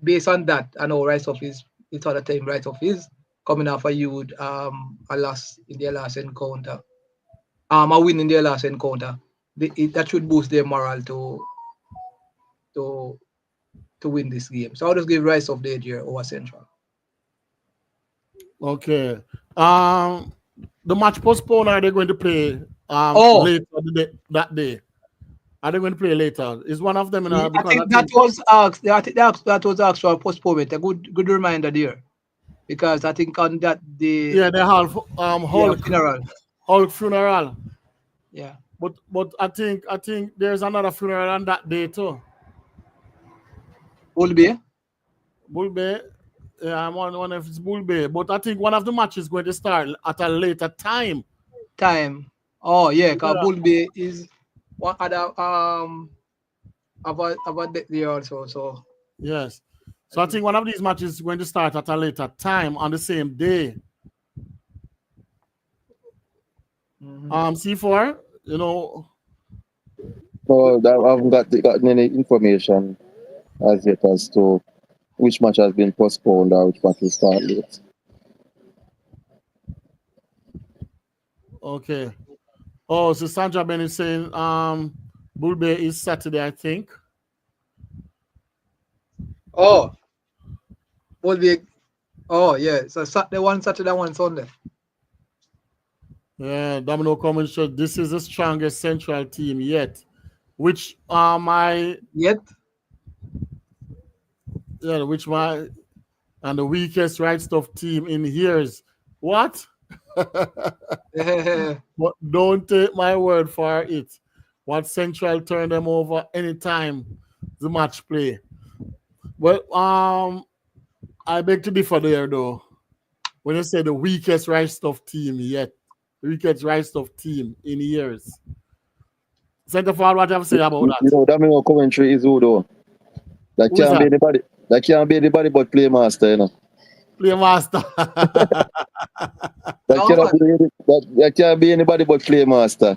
based on that, I know Rise of is it's other time Rise of is coming off a huge a loss in their last encounter. A win in their last encounter. That should boost their morale to win this game. So I'll just give Rise of the edge here over Central. Okay. The match postponed. Are they going to play later that day? Are they going to play later? Is one of them? I think that was asked. I think that was asked for a postponement. A good reminder there, because I think on that day. Yeah, they have Hulk funeral. Hulk funeral. Yeah. But I think there's another funeral on that day too. Bull Bay. Yeah, I'm one if it's Bull Bay. But I think one of the matches is going to start at a later time. Oh yeah, because Bull Bay is one other about there also. So yes. So I think one of these matches is going to start at a later time on the same day. C4, No, I haven't gotten any information as yet as to which match has been postponed or which match will start late. Okay. Oh, so Sandra Ben is saying Bull Bay is Saturday, I think. Oh. Bull Bay. Oh yeah. So Saturday one Sunday. Yeah, Domino comment show this is the strongest Central team yet. Which and the weakest Right Stuff team in years. What? But don't take my word for it. What Central turn them over anytime the match play. Well, I beg to differ there though. When you say the weakest Right Stuff team yet, the weakest Right Stuff team in years. Center forward, what do you have to say about that? Domino commentary is who though? That can't be anybody. That can't be anybody but Playmaster, Playmaster. that can't be anybody but Playmaster.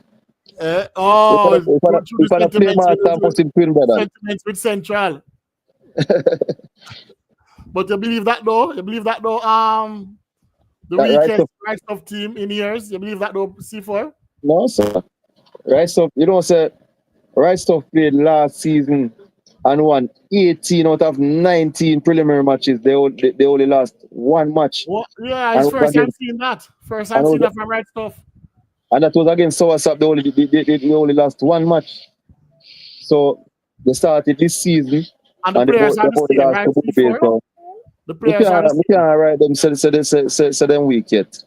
If I Playmaster, I must have twin brother. Sentiments with Central. But you believe that though? The weakest Right Stuff team in years? You believe that though, C4? No, sir. Right Stuff, Right Stuff played last season and won 18 out of 19 preliminary matches. They only lost one match. Well, yeah, it's first time seeing that. First time seeing that from Right Stuff. And that was against Soursop. They only lost one match. So they started this season And the and they players are the only same, lost right? to Bourbon. C4? So The we players are the same. can't write them say them weak yet.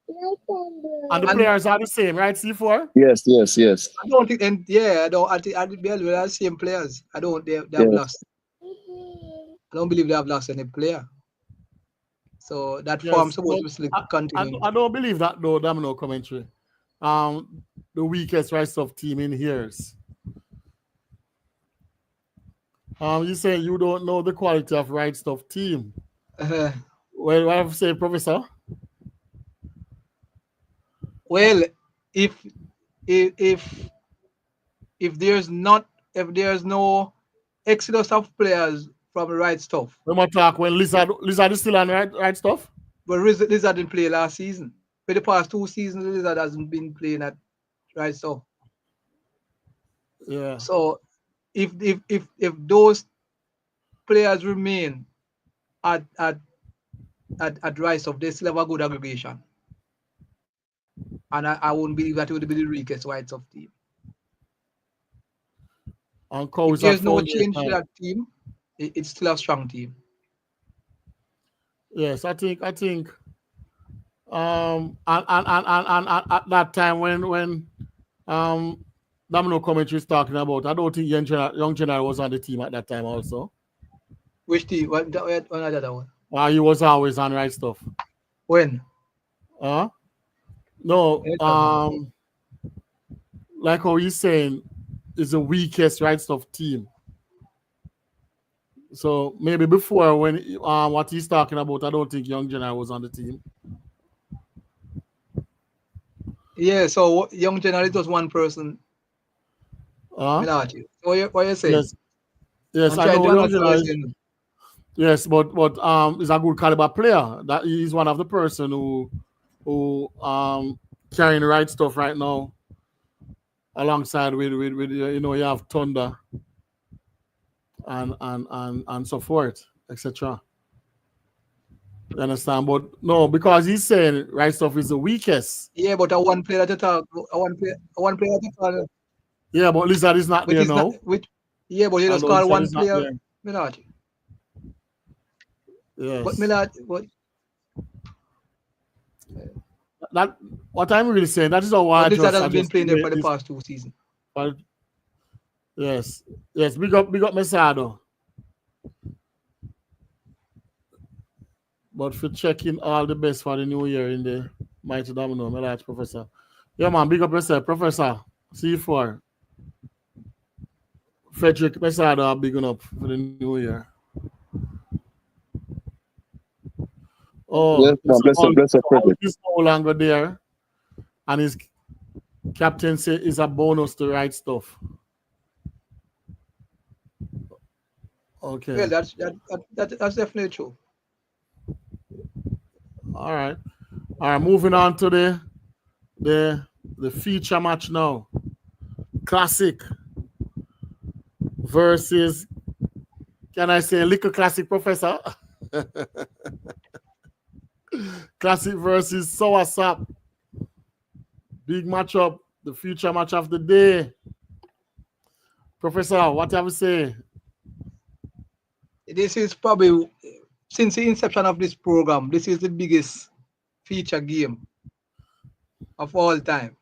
And the And players are the same, right? C4? Yes, yes, yes. I don't think, and yeah, I don't. I think they are the same players. I don't. They have Yes. lost. I don't believe they have lost any player. So that Yes. form's supposed to be still continuing. I don't believe that though, Domino commentary. The weakest right stuff team in years. You say you don't know the quality of right stuff team. Well, what have to say, Professor? Well, if there's no exodus of players from the right stuff, We might talk when Lizard is still on right stuff. but Lizard didn't play last season. For the past 2 seasons, Lizard hasn't been playing at right stuff. Yeah. So if those players remain at right stuff, they still have a good aggregation. And I wouldn't believe that it would be the weakest right stuff team. And If there's no change to that team, it's still a strong team. Yes, I think and at that time when Domino commentary is talking about, I don't think Young General was on the team at that time also. Which team? What another one? He was always on right stuff. When? No, like how he's saying, is the weakest right stuff team. So maybe before when what he's talking about, I don't think Young General was on the team. Yeah, so Young General is just one person. Mellache. What you saying? Yes, I know Young General. Yes, but is a good caliber player. That he's one of the person who carrying the right stuff right now. Alongside with you have Thunder and so forth, etc. You understand? But no, because he's saying right stuff is the weakest. Yeah, but a one player at a time. One player at a time. Yeah, but Lizard is not there now. But you just call one player Mellache. Yes. But Mellache, that what I'm really saying, that is how Lizard has been playing there for the past 2 seasons. But yes, big up Mesado. But for checking all the best for the new year in the Mighty Domino, Mellache Professor. Yeah, man, big up yourself, Professor. C4. Frederick Mesado are big up for the new year. Oh, yes, bless Frederick. He's no longer there. And his captain say is a bonus to write stuff. Okay. Well, that's definitely true. All right. Moving on to the feature match now. Classic versus, can I say Liquor Classic, Professor? Classic versus Soursop. Big matchup, the future match of the day. Professor, what have you say? This is probably, since the inception of this program, this is the biggest feature game of all time.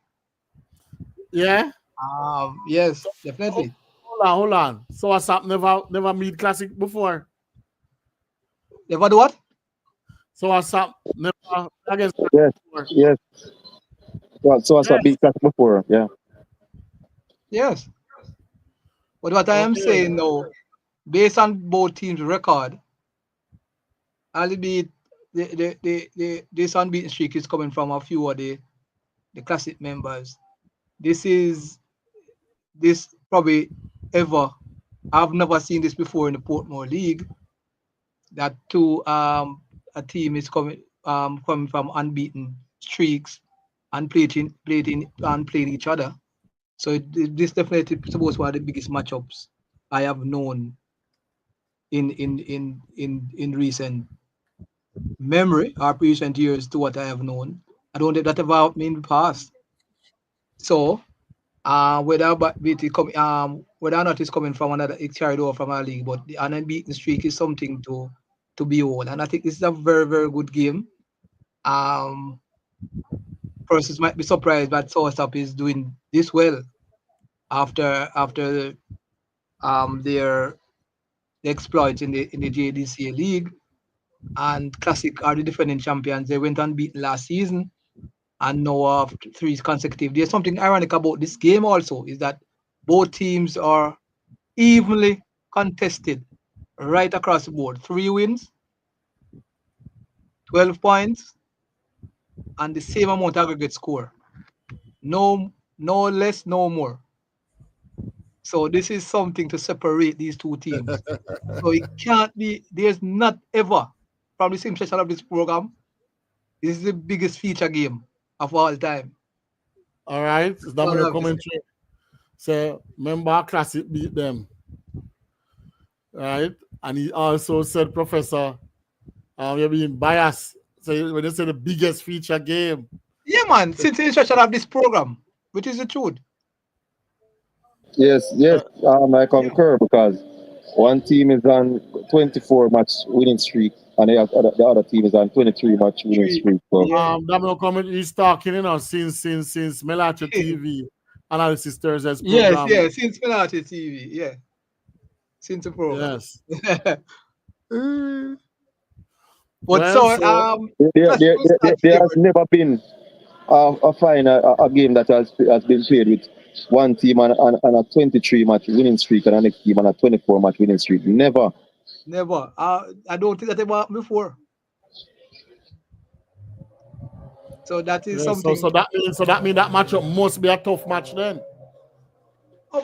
Yeah? Yes, definitely. Hold on. Soursop never meet Classic before. Never do what? Soursop never against Yes, before. yes. Well, Soursop beat Classic before, yeah. Yes. But what I am saying now, based on both teams' record, albeit this unbeaten streak is coming from a few of the Classic members. This probably ever, I've never seen this before in the Portmore League, that a team is coming from unbeaten streaks and playing each other. So this definitely supposed one of the biggest matchups I have known in recent memory or recent years to what I have known. I don't think that ever happened in the past. So whether whether or not it's coming from another, it's carried over from our league, but the unbeaten streak is something to behold. And I think this is a very, very good game. Persons might be surprised that Southside is doing this well after their exploits in the JDCA league. And Classic are the defending champions. They went unbeaten last season and now after 3 consecutive. There's something ironic about this game also, is that both teams are evenly contested right across the board. 3 wins, 12 points, and the same amount aggregate score. No less, no more. So this is something to separate these two teams. So it can't be, there's not ever, from the same session of this program, this is the biggest feature game of all time. All right. So Domino commentary. So remember Classic beat them. Right? And he also said, Professor, you're being biased. So when they say the biggest feature game. Yeah, man, since the instruction of this program, which is the truth. Yes, I concur because one team is on 24 match winning streak and the other team is on 23 match winning streak. So. Domino comment is talking, since Mellache TV analysis Thursday's program. Yes, since Mellache TV, yeah. Since the program. Yes. There has never been a final a game that has been played with one team on a 23 match winning streak and the next team on a 24 match winning streak. Never. I don't think that ever happened before. So that is something. So that means that matchup must be a tough match then.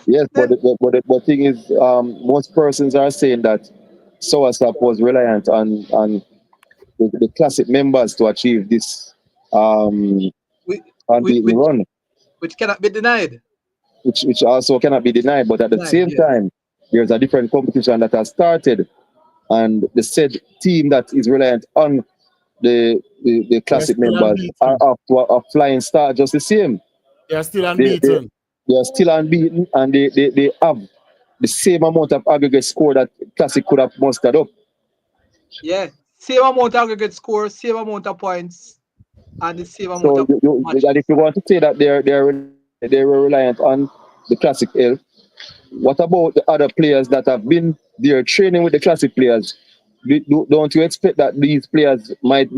Yes, but the thing is, most persons are saying that Southside was reliant on the Classic members to achieve this unbeaten run, which cannot be denied. Which also cannot be denied, but at the same time, there's a different competition that has started, and the said team that is reliant on the Classic members are up to a flying start just the same. They are still unbeaten. They are still unbeaten, and they have the same amount of aggregate score that Classic could have mustered up. Yeah, same amount of aggregate score, same amount of points, and the same amount of matches. And if you want to say that they were reliant on the Classic L, what about the other players that have been there training with the Classic players? Don't you expect that these players might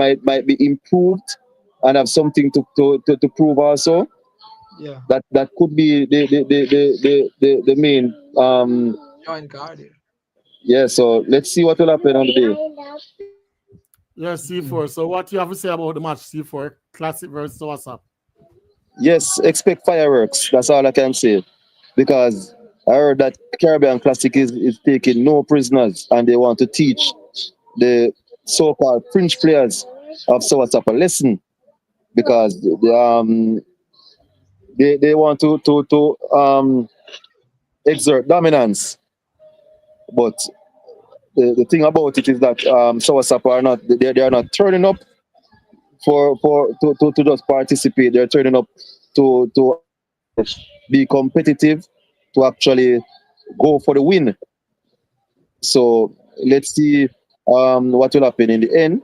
be improved and have something to prove also? Yeah, that could be the main joint guard here. Yeah, so let's see what will happen on the day. Yes, C4. So what do you have to say about the match, C4? Classic versus Southside? Yes, expect fireworks. That's all I can say. Because I heard that Caribbean Classic is taking no prisoners and they want to teach the so-called fringe players of Southside a lesson. Because they want to exert dominance. But the thing about it is that Southside are not they are not turning up to just participate. They're turning up to be competitive, to actually go for the win. So let's see what will happen in the end.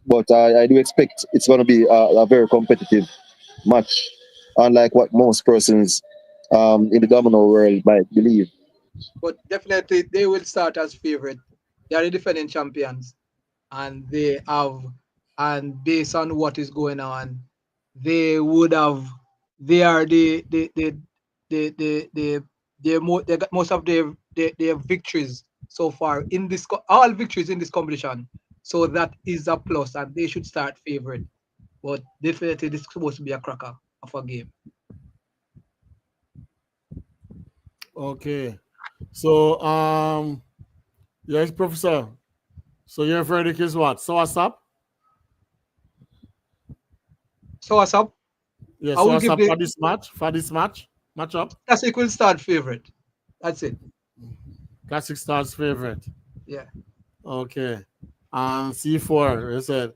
But I do expect it's going to be a very competitive match, unlike what most persons in the domino world might believe. But definitely they will start as favorite. They are the defending champions, and they based on what is going on, they got most of their victories so far in this all victories in this competition. So that is a plus, and they should start favorite. But definitely this is supposed to be a cracker of a game. Okay. So yes, Professor. So your verdict is what? Southside? Southside? Yes, Southside for this match? For this matchup? Classic will start favorite. That's it. Classic starts favorite. Yeah. Okay. And C4, you said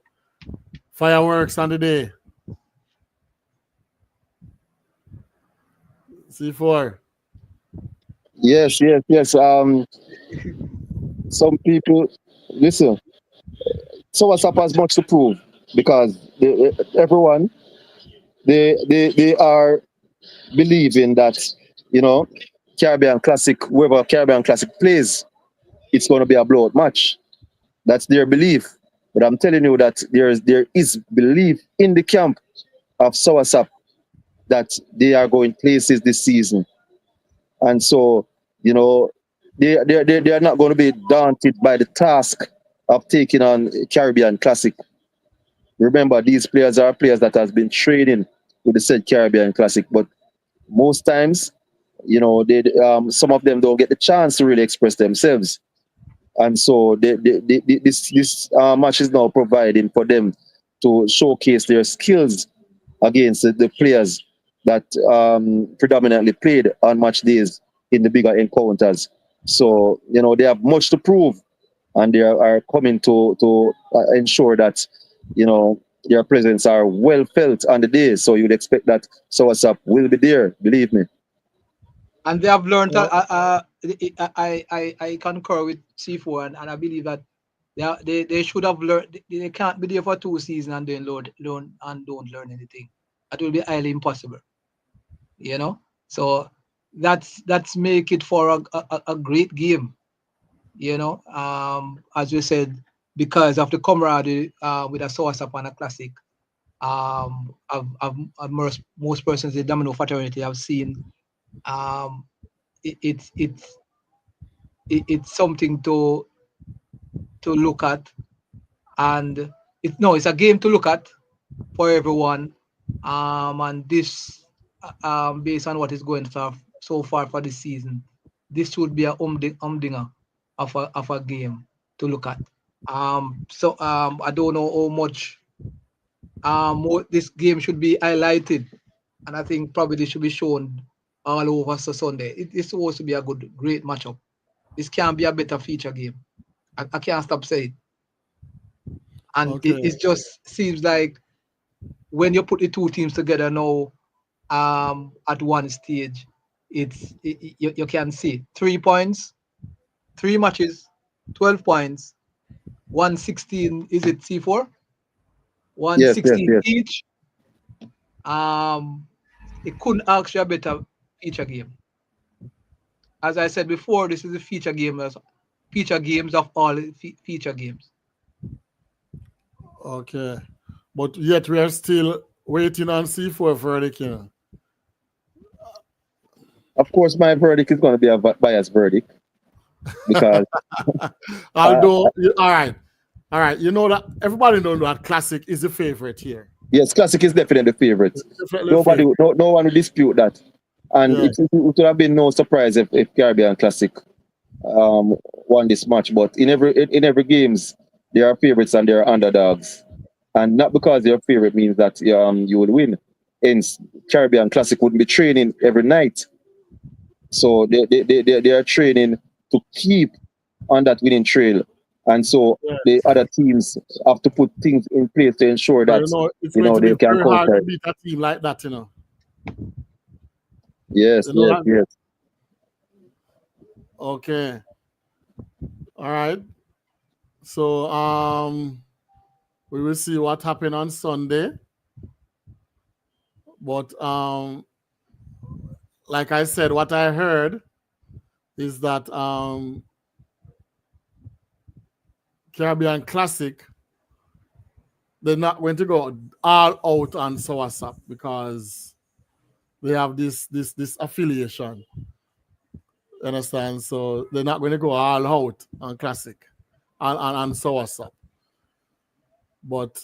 fireworks on the day. C4. Yes. Some people listen. So what's up has much to prove because everyone they are believing that you know Caribbean Classic, whoever Caribbean Classic plays, it's going to be a blowout match. That's their belief. But I'm telling you that there is belief in the camp of Soursop that they are going places this season, and so you know they are not going to be daunted by the task of taking on Caribbean Classic. Remember, these players are players that has been training with the said Caribbean Classic, but most times, they some of them don't get the chance to really express themselves, and so this match is now providing for them to showcase their skills against the players that predominantly played on match days in the bigger encounters. So they have much to prove, and they are coming to ensure that their presence are well felt on the day. So you'd expect that Soursop will be there, believe me. And they have learned. Yeah. I concur with C4, and I believe that they should have learned. They can't be there for 2 seasons and then learn and don't learn anything. That will be highly impossible. So that's make it for a great game. As we said, because of the camaraderie with a Soursop and a Classic. Most persons in the Domino fraternity have seen. It's something to look at, and it's a game to look at for everyone. And this, based on what is going so far for this season, this should be a humdinger of a game to look at. So I don't know how much this game should be highlighted, and I think probably this should be shown all over Sunday. It's supposed to be a great matchup. This can't be a better feature game. I can't stop saying. And Okay. it just seems like when you put the two teams together now, at one stage, you can see 3 points, 3 matches, 12 points, 116. Is it C4? 116 Yes. each. It couldn't ask you a better feature game. As I said before, this is a feature games of all feature games. Okay. But yet we are still waiting on C4 verdict, Of course, my verdict is going to be a biased verdict because Although, all right. You know that everybody knows that Classic is the favorite here. yes, Classic is definitely the favorite. Definitely Nobody, favorite. no one will dispute that. And Yeah. it would have been no surprise if Caribbean Classic won this match. But in every games, there are favorites and there are underdogs. And not because you're favorite means that you will win. Hence, Caribbean Classic wouldn't be training every night. So they are training to keep on that winning trail. And so Yeah. the other teams have to put things in place to ensure that It's going to they be can very hard counter. to beat a team like that, Yes. Okay. All right. So we will see what happened on Sunday. But like I said, what I heard is that Caribbean Classic, they're not going to go all out on Soursop because they have this affiliation. You understand? So they're not going to go all out on Classic on Soursop. But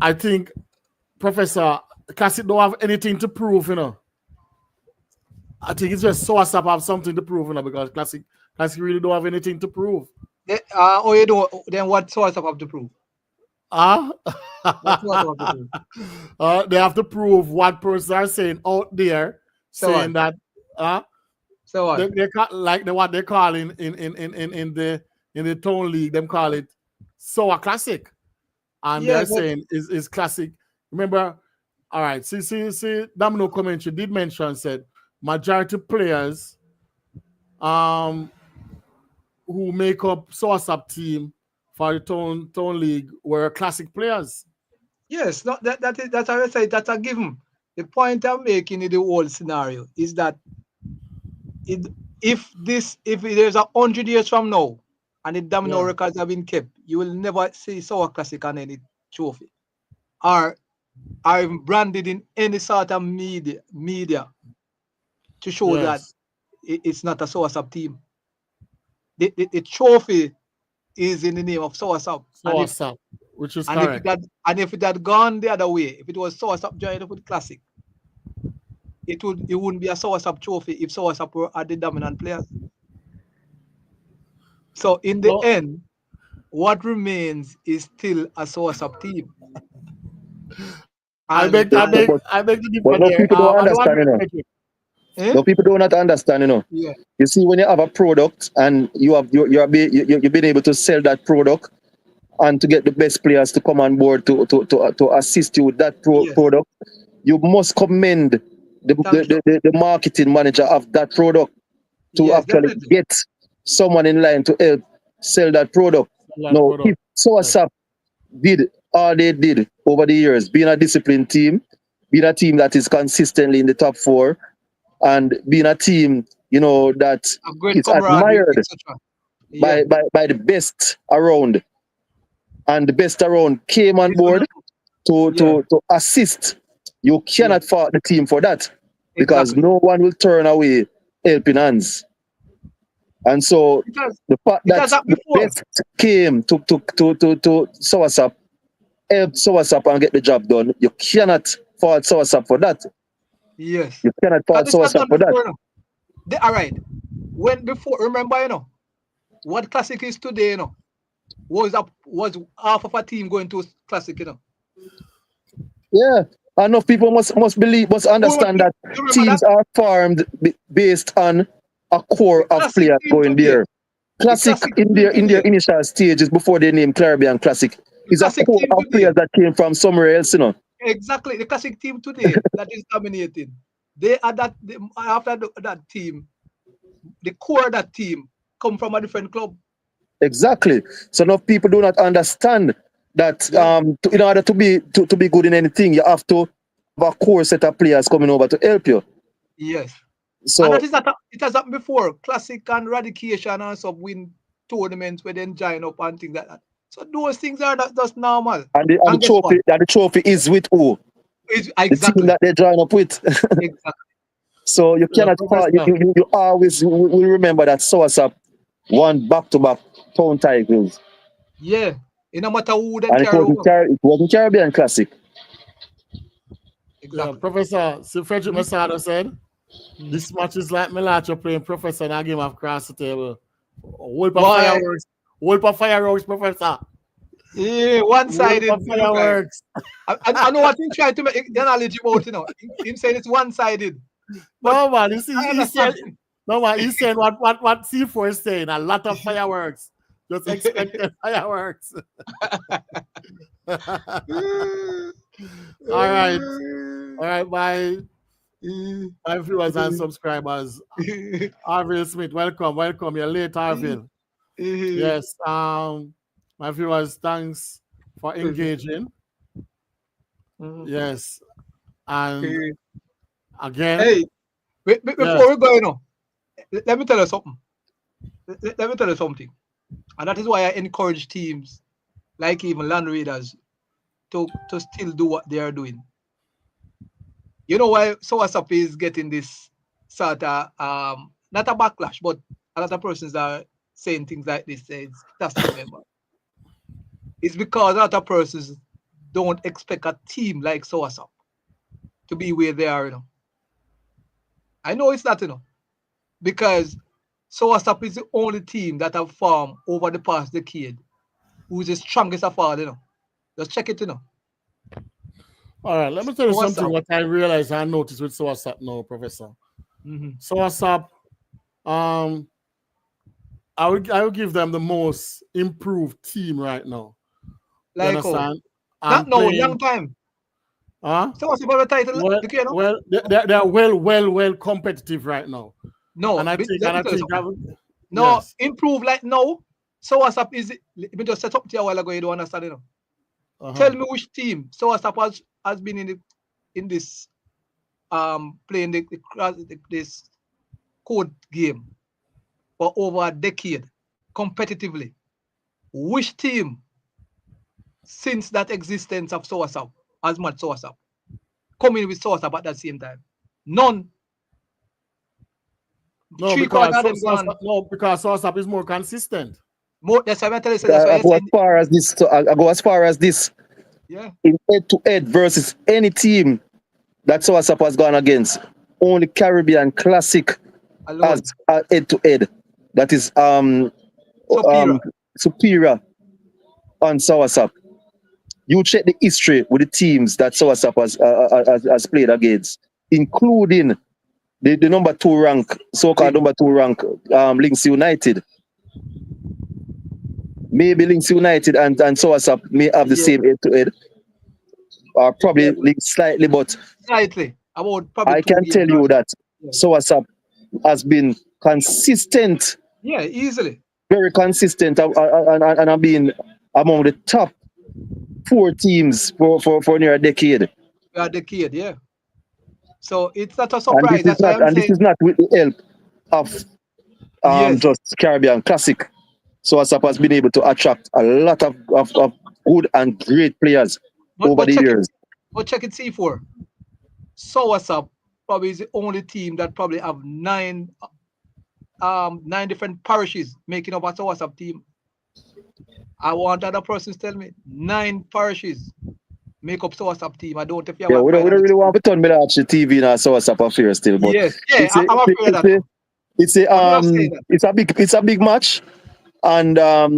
I think Professor Classic don't have anything to prove, I think it's just Soursop have something to prove, because Classic really don't have anything to prove. You don't. Then what Soursop have to prove? What Soursop have to prove? they have to prove what persons are saying out there, saying that So what? they like what they call in the Tone League, them call it Sour Classic. And they're saying is Classic. Remember, All right. See, Domino commentary did mention said majority players who make up Sourceup team for the town league were classic players. Yes, no, that's how I say that's a given. The point I'm making in the whole scenario is that if there's 100 years from now and the domino records have been kept, you will never see Sour Classic on any trophy. Or are branded in any sort of media to show that it's not a Sourceup team. The trophy is in the name of Sourceup. Sourceup, which is and correct. If it had gone the other way, if it was Sourceup joined up with Classic, it wouldn't be a Sourceup trophy if Sourceup were the dominant players. So in the end, what remains is still a Sourceup team. I beg to differ but no there. people don't understand, you know. No people do not understand, you know. Yeah. You see, when you have a product and you've been able to sell that product and to get the best players to come on board to assist you with that product, you must commend the marketing manager of that product to actually get someone in line to help sell that product. Now, if Sourceup did all they did over the years, being a disciplined team, being a team that is consistently in the top 4, and being a team, you know, that is admired by the best around, and the best around came on board to assist, you cannot fault the team for that, because no one will turn away helping hands. And so the fact that the best came to Sourceup, help Sourceup and get the job done, you cannot fault Sourceup for that. Yes. You cannot fault Sourceup for that. All right. Remember, you know, what Classic is today, you know, was half of a team going to Classic, you know. Yeah. Enough people must understand that teams are formed based on a core of players going there. Classic in their initial stages before they named Caribbean Classic is a core of players that came from somewhere else, you know. Exactly. The Classic team today that is dominating. They are after that team, the core of that team come from a different club. Exactly. So enough people do not understand that in order to be good in anything, you have to have a core set of players coming over to help you. Yes. So and that is that it has happened before. Classic and Radication and some win tournaments where then join up and things like that. So those things are just normal. And the trophy is with who? Exactly. The team that they join up with. Exactly. So you cannot you always will remember that Sourceup won back-to-back town titles. Yeah. No matter who they carry it wasn't Caribbean Classic. Exactly. Professor Sir Frederick Masada said, this match is like Mellache playing Professor in a game of cross the table. Whoop of fireworks, Professor. Yeah, one-sided. Fireworks. I know what he's trying to make the analogy about, you know. Him saying it's one-sided. No man, you see, he's saying what C4 is saying, a lot of fireworks. Just expect fireworks. All right, my viewers and subscribers. Arvin Smith, welcome. You're late, Arvin. Yes, my viewers, thanks for engaging. Yes, and again. Hey, before we go, you know, let me tell you something. And that is why I encourage teams like even Land Raiders to still do what they are doing. You know why Sourceup is getting this sort of not a backlash, but a lot of persons are saying things like this. It's classic member. It's because a lot of persons don't expect a team like Sourceup to be where they are, you know. I know it's not, you know, because Sourceup is the only team that have formed over the past decade who is the strongest of all, you know. Just check it, you know. All right, let me tell you something what I realized I noticed with Sourceup now, Professor. Sourceup, I will give them the most improved team right now. Like, you understand? Not no, long time. Huh? So what's about the title? Well, You know? well, they're well competitive right now. No, And I but think, let and me I tell you think, something. No, yes. improve like now. So what's up is it? Let me just set up to you a while ago. You don't understand, you know. Tell me which team so what's up has been in this playing this code game for over a decade competitively. Which team since that existence of SOASAP has much SOASAP coming with SOASAP at that same time? None. No, Three-quarter because of them gone. Sourceup is more consistent. More, that's why I tell you. That's why I I go as say, far as this. So I go as far as this yeah. in head-to-head versus any team that Soasap has gone against. Only Caribbean Classic Alone. as head-to-head. That is Superior. superior on Soasap. You check the history with the teams that Soasap has played against, including the number 2 rank, so-called number 2 rank, Links United. Maybe Links United and Soasap may have the same head-to-head, or probably linked slightly, but slightly. About probably I 2 can games. tell you that Yeah. Soasap has been consistent, Yeah, easily. very consistent, and have been among the top 4 teams for near a decade. A decade, yeah. So it's not a And surprise. That's why I'm this saying is not with the help of yes. just Caribbean Classic. Soasap has been able to attract a lot of good and great players over the years. But check it C4. SOASAP probably is the only team that probably have 9 different parishes making up a SOASAP team. I want other persons to tell me 9 parishes make up SOASAP team. I don't know if you have We don't really want to turn Mellache TV in our Soasap affair still, but yes, yeah, I'm afraid of that. It's a big match, and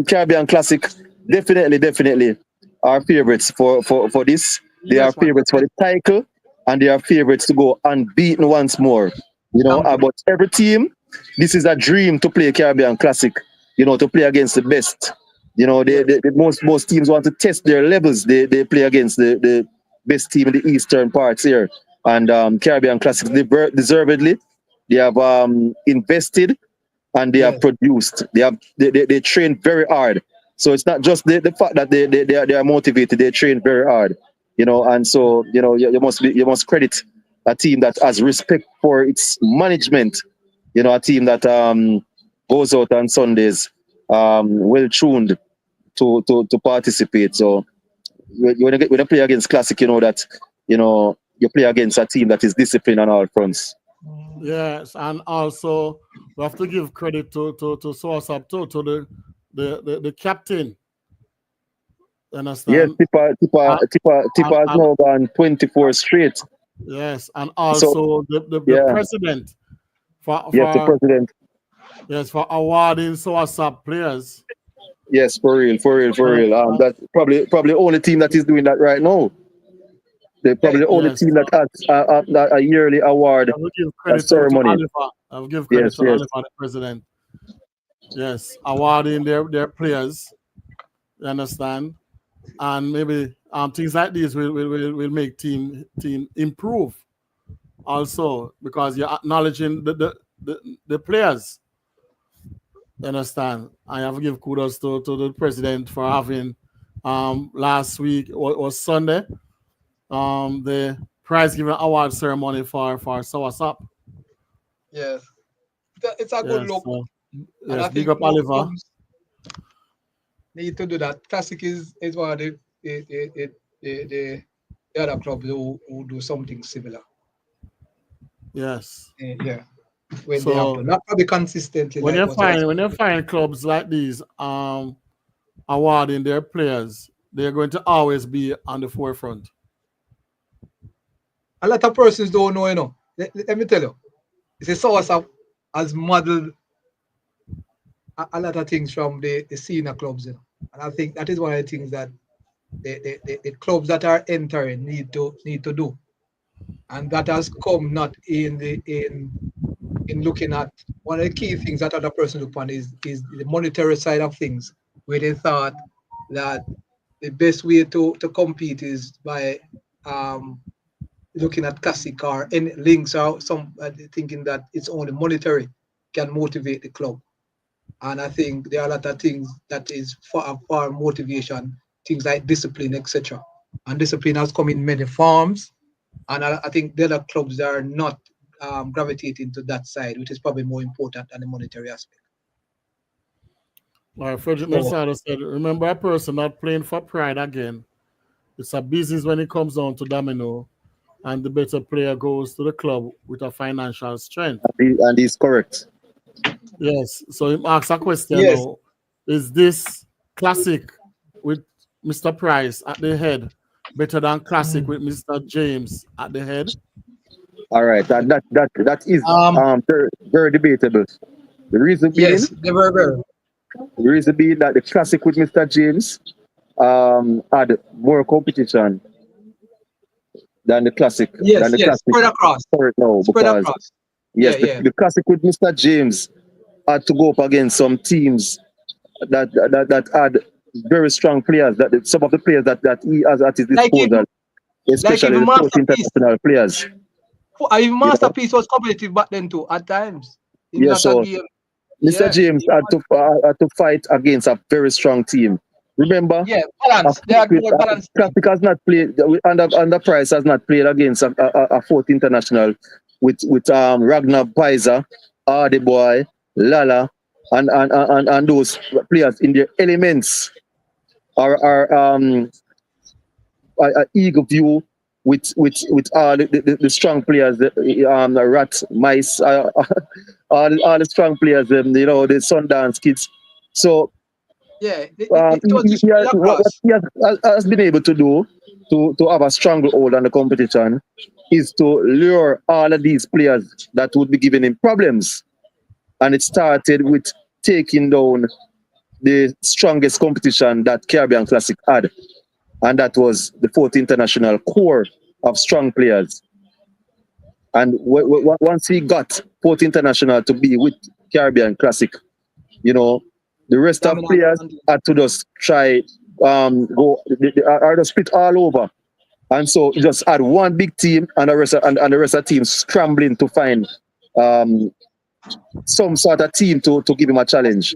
Caribbean Classic definitely are favorites for this. They are favorites for the title, and they are favorites to go unbeaten once more. You know, but every team, this is a dream to play Caribbean Classic. You know, to play against the best. You know, most teams want to test their levels. They play against the best team in the eastern parts here, and Caribbean Classic deservedly. They have invested and they have produced. They train very hard. So it's not just the fact that they are motivated. They train very hard, you know. And so you must credit a team that has respect for its management. You know, a team that goes out on Sundays well tuned to participate. So when you play against Classic, you know that you play against a team that is disciplined on all fronts. Yes, and also we have to give credit to Sourceup too, to the captain. Understand? Yes, Tipper has now gone 24 straight. Yes, and also the president the president. Yes, for awarding Sourceup players. Yes, for real. That's probably the only team that is doing that right now. They're probably the only team that has a yearly award ceremony. I will give credit to Oliver, the president. Yes, awarding their players. You understand? And maybe things like this will make team improve. Also, because you're acknowledging the players. You understand? I have to give kudos to the president for having last week or Sunday the prize giving award ceremony for Sourceup. Yes, it's a good look. And I big up Oliver. Need to do that. Classic is one of the other clubs who do something similar. Yes. Yeah. When they have to, not probably consistently. When you find clubs like these awarding their players, they're going to always be on the forefront. A lot of persons don't know, you know. Let me tell you. It's a Sourceup has modeled a lot of things from the senior clubs, you know. And I think that is one of the things that the clubs that are entering need to do. And that has come not in looking at one of the key things that other person look on is the monetary side of things, where they thought that the best way to compete is by looking at classic or any links or some thinking that it's only monetary can motivate the club. And I think there are a lot of things that is far motivation, things like discipline, etc. And discipline has come in many forms. And I think the other clubs are not gravitating to that side, which is probably more important than the monetary aspect. All right, Frederick So, Mensado said, remember a person not playing for pride again. It's a business when it comes down to domino, and the better player goes to the club with a financial strength. And he's correct. Yes. So he asks a question yes, now. Is this classic with Mr. Price at the head better than classic with Mr. James at the head? All right, that is um, very, very debatable. The reason being, yes, they were very, the reason being that the classic with Mr. James had more competition yes, than the yes, classic spread across, current now, spread because across. yes, Yeah, yeah, the classic with Mr. James had to go up against some teams that had very strong players, that some of the players that he has at his like even disposal, especially even the fourth masterpiece. international players. Even You know, masterpiece was competitive back then too. At times, in yeah. lot of So game. Mr. Yes, James had to fight against a very strong team. Remember, yeah, balance. They are good balance team. Classic has not played under Price has not played against a fourth international with Ragnar Paiser, Hardy Boy, Lala, and those players in their elements are eager view with all the strong players, the Rat, Mice, all the strong players, the Sundance kids. So Yeah, it was has, distributed what across. he has been able to do to have a stranglehold on the competition is to lure all of these players that would be giving him problems. And it started with taking down the strongest competition that Caribbean Classic had. And that was the fourth international core of strong players. And once he got fourth international to be with Caribbean Classic, you know, the rest of Dominant. players had to just try go are just split all over. And so he just had one big team and the rest of the team scrambling to find um, some sort of team to give him a challenge.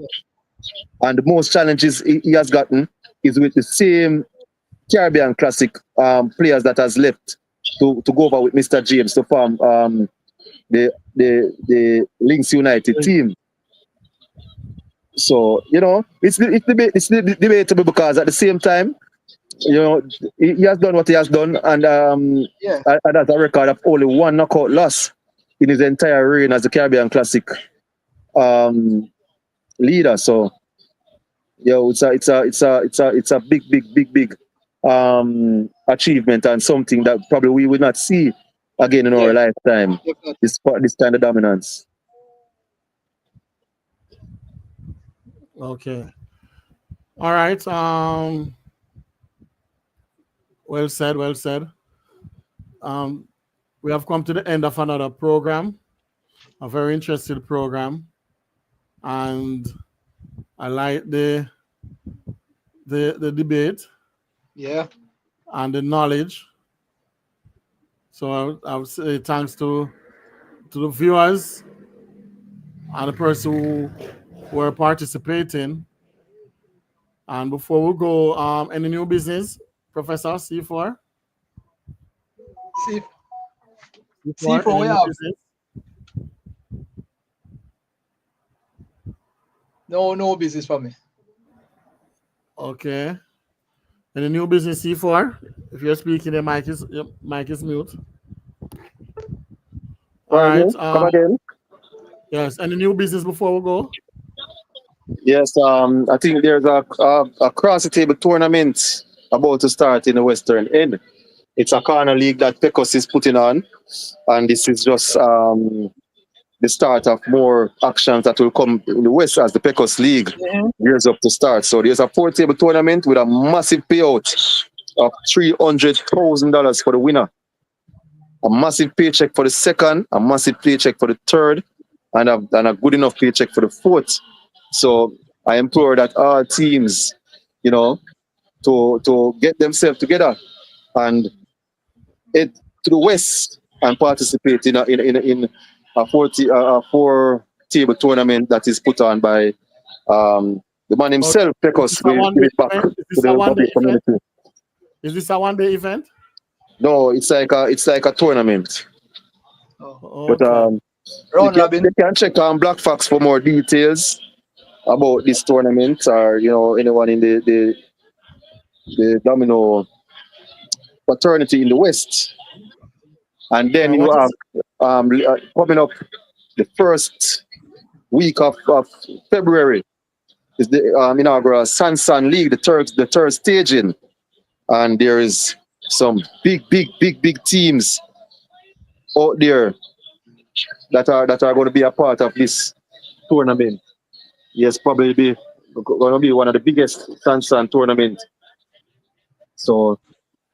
And the most challenges he has gotten is with the same Caribbean Classic players that has left to go over with Mr. James to form the Links United team. So it's debatable because at the same time, he has done what he has done, and Yeah, and has a record of only one knockout loss in his entire reign as the Caribbean Classic leader. So it's a big achievement, and something that probably we will not see again in our yeah, lifetime. definitely. This kind of dominance. Okay. All right. Well said. Well said. Um, we have come to the end of another program, a very interesting program, and I like the debate Yeah, and the knowledge. So I would say thanks to the viewers and the person who were participating. And before we go, any new business, Professor C4? see, see C4, for any we new have business? no business for me. Okay. Any new business C4? If you're speaking, your mic is mute. All Pardon right. me? Come again? Yes. Any new business before we go? Yes, I think there's a cross the table tournament about to start in the Western End. It's a corner league that Pecos is putting on, and this is just the start of more actions that will come in the West as the Pecos League gears up to start. So there's a four-table tournament with a massive payout of $300,000 for the winner, a massive paycheck for the second, a massive paycheck for the third, and a good enough paycheck for the fourth. So I implore that all teams, to get themselves together and it to the west and participate in a 4 table tournament that is put on by the man himself. Pecos will give it back to the Bobby community. Is this a one-day event? No, it's like a tournament. Oh. But you can check on Black Fox for more details about this tournament, or anyone in the Domino fraternity in the West. And then you have coming up the first week of February is the inaugural Sansan League, the third staging, and there is some big teams out there that are going to be a part of this tournament. Yes, probably going to be one of the biggest Sansan tournament. So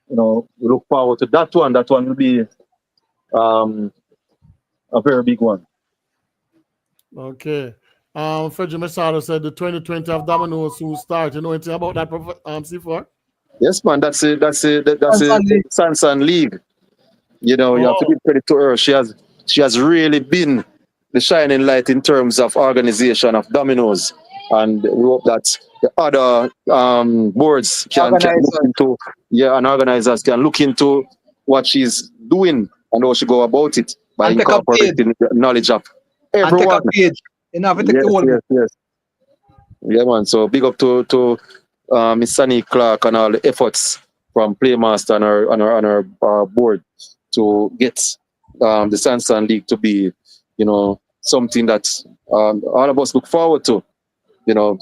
we look forward to that one. That one will be a very big one. Okay. Frederick Machado said the 2020 of Dominoes will start. You know anything about that, C4? Yes, man. That's a Sansan League. You have to give credit to her. She has really been the shining light in terms of organization of Dominoes, and we hope that the other boards can look into, and organizers can look into what she's doing and how she go about it by incorporating the knowledge of everyone. Yes. Yeah, man. So big up to Miss Sunny Clark and all the efforts from Playmaster and our board to get the Sansan League to be, something that all of us look forward to.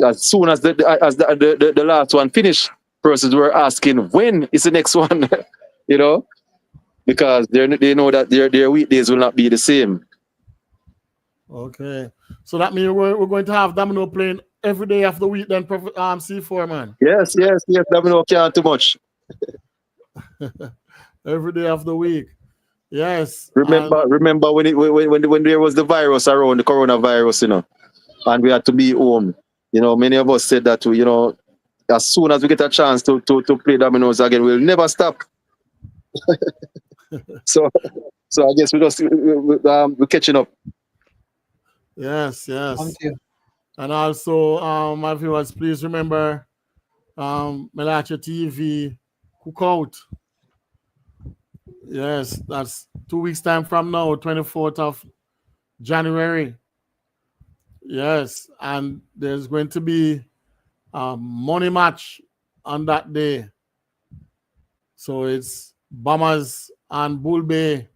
As soon as the last one finished, persons were asking when is the next one, because they know that their weekdays will not be the same. Okay, so that means we're going to have Domino playing every day of the week then, C4, man. Yes. Domino can't too much. Every day of the week. Yes. Remember when there was the virus around, the coronavirus, and we had to be home. Many of us said that, as soon as we get a chance to play Dominoes again, we'll never stop. So I guess we're catching up. Yes. Thank you. And also, my viewers, please remember Mellache TV Cookout. Yes, that's 2 weeks time from now, 24th of January. Yes, and there's going to be a money match on that day. So it's Bombers and Bull Bay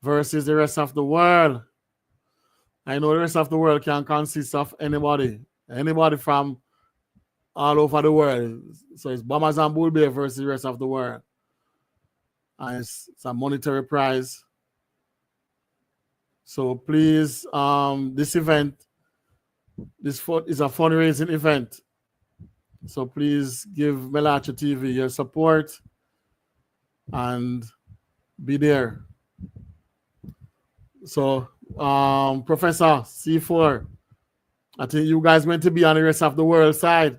versus the rest of the world. I know the rest of the world can consist of anybody from all over the world. So it's Bombers and Bull Bay versus the rest of the world. And it's a monetary prize. So please, this event, is a fundraising event. So please give Mellache TV your support and be there. So, Professor C4, I think you guys meant to be on the rest of the world side.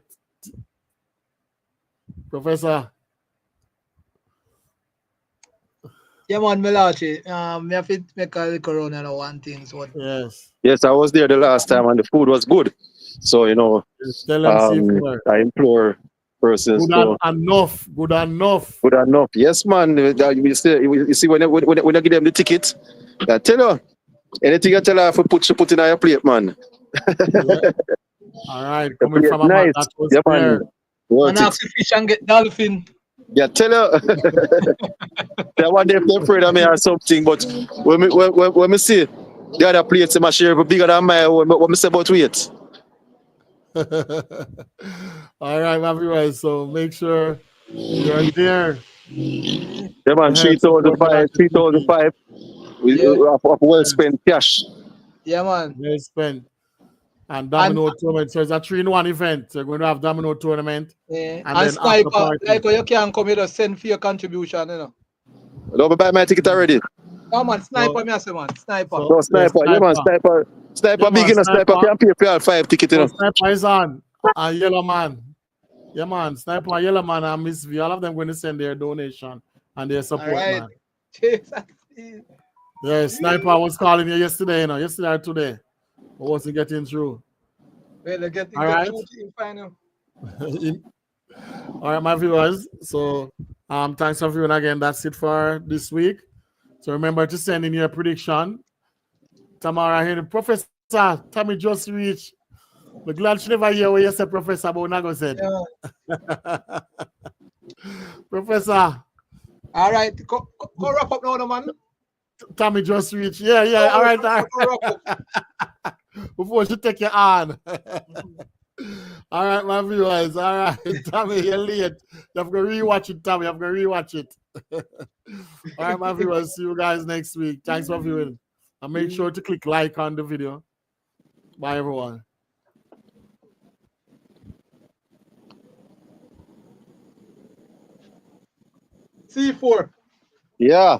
Professor. Yeah, man, Mellache. Me have to make a corona and one thing. So Yes, I was there the last time and the food was good. So, I implore persons good enough. Good enough. Yes, man. You see, when I give them the ticket, I tell her, anything I tell her, I put in your plate, man. Yeah. All right. Coming from a man that was there. And have to fish and get dolphin. Yeah, tell her. I want them to afraid of me or something, but when me see the other plates in my share bigger than mine, what me say about weight. All right, my viewers. So make sure you're there. Yeah, man, 3,500 of well spent cash. Yeah, man. Well spent. And Domino tournament. So it's a 3-in-1 event. So you're going to have Domino tournament. Yeah. And then Sniper, like you can come here to send for your contribution, Don't buy my ticket already. No, man, Sniper, me say, man. Sniper. No, Sniper. Yeah, man, Sniper. Sniper big enough. Sniper can pay for all 5 tickets, Sniper is on. And Yellow Man. Yeah, man. Sniper and Yellow Man and Miss V. All of them going to send their donation and their support, man. Jesus. Yeah, Sniper was calling you yesterday, yesterday or today. I wasn't getting through. Well, they get All right. through to him final. All right, my viewers. So thanks for viewing again. That's it for this week. So remember to send in your prediction. Tamara here, Professor Tommy just reached. We're glad she never hear what you said, Professor, but Nago said. Yeah. Professor. All right, go wrap up now, man. Tommy just reached. Yeah. All right. Before she take your on. All right, my viewers. All right, Tommy, you're late. You have to rewatch it, Tommy. You have to rewatch it. All right, my viewers. See you guys next week. Thanks for viewing. And make sure to click like on the video. Bye, everyone. C4. Yeah.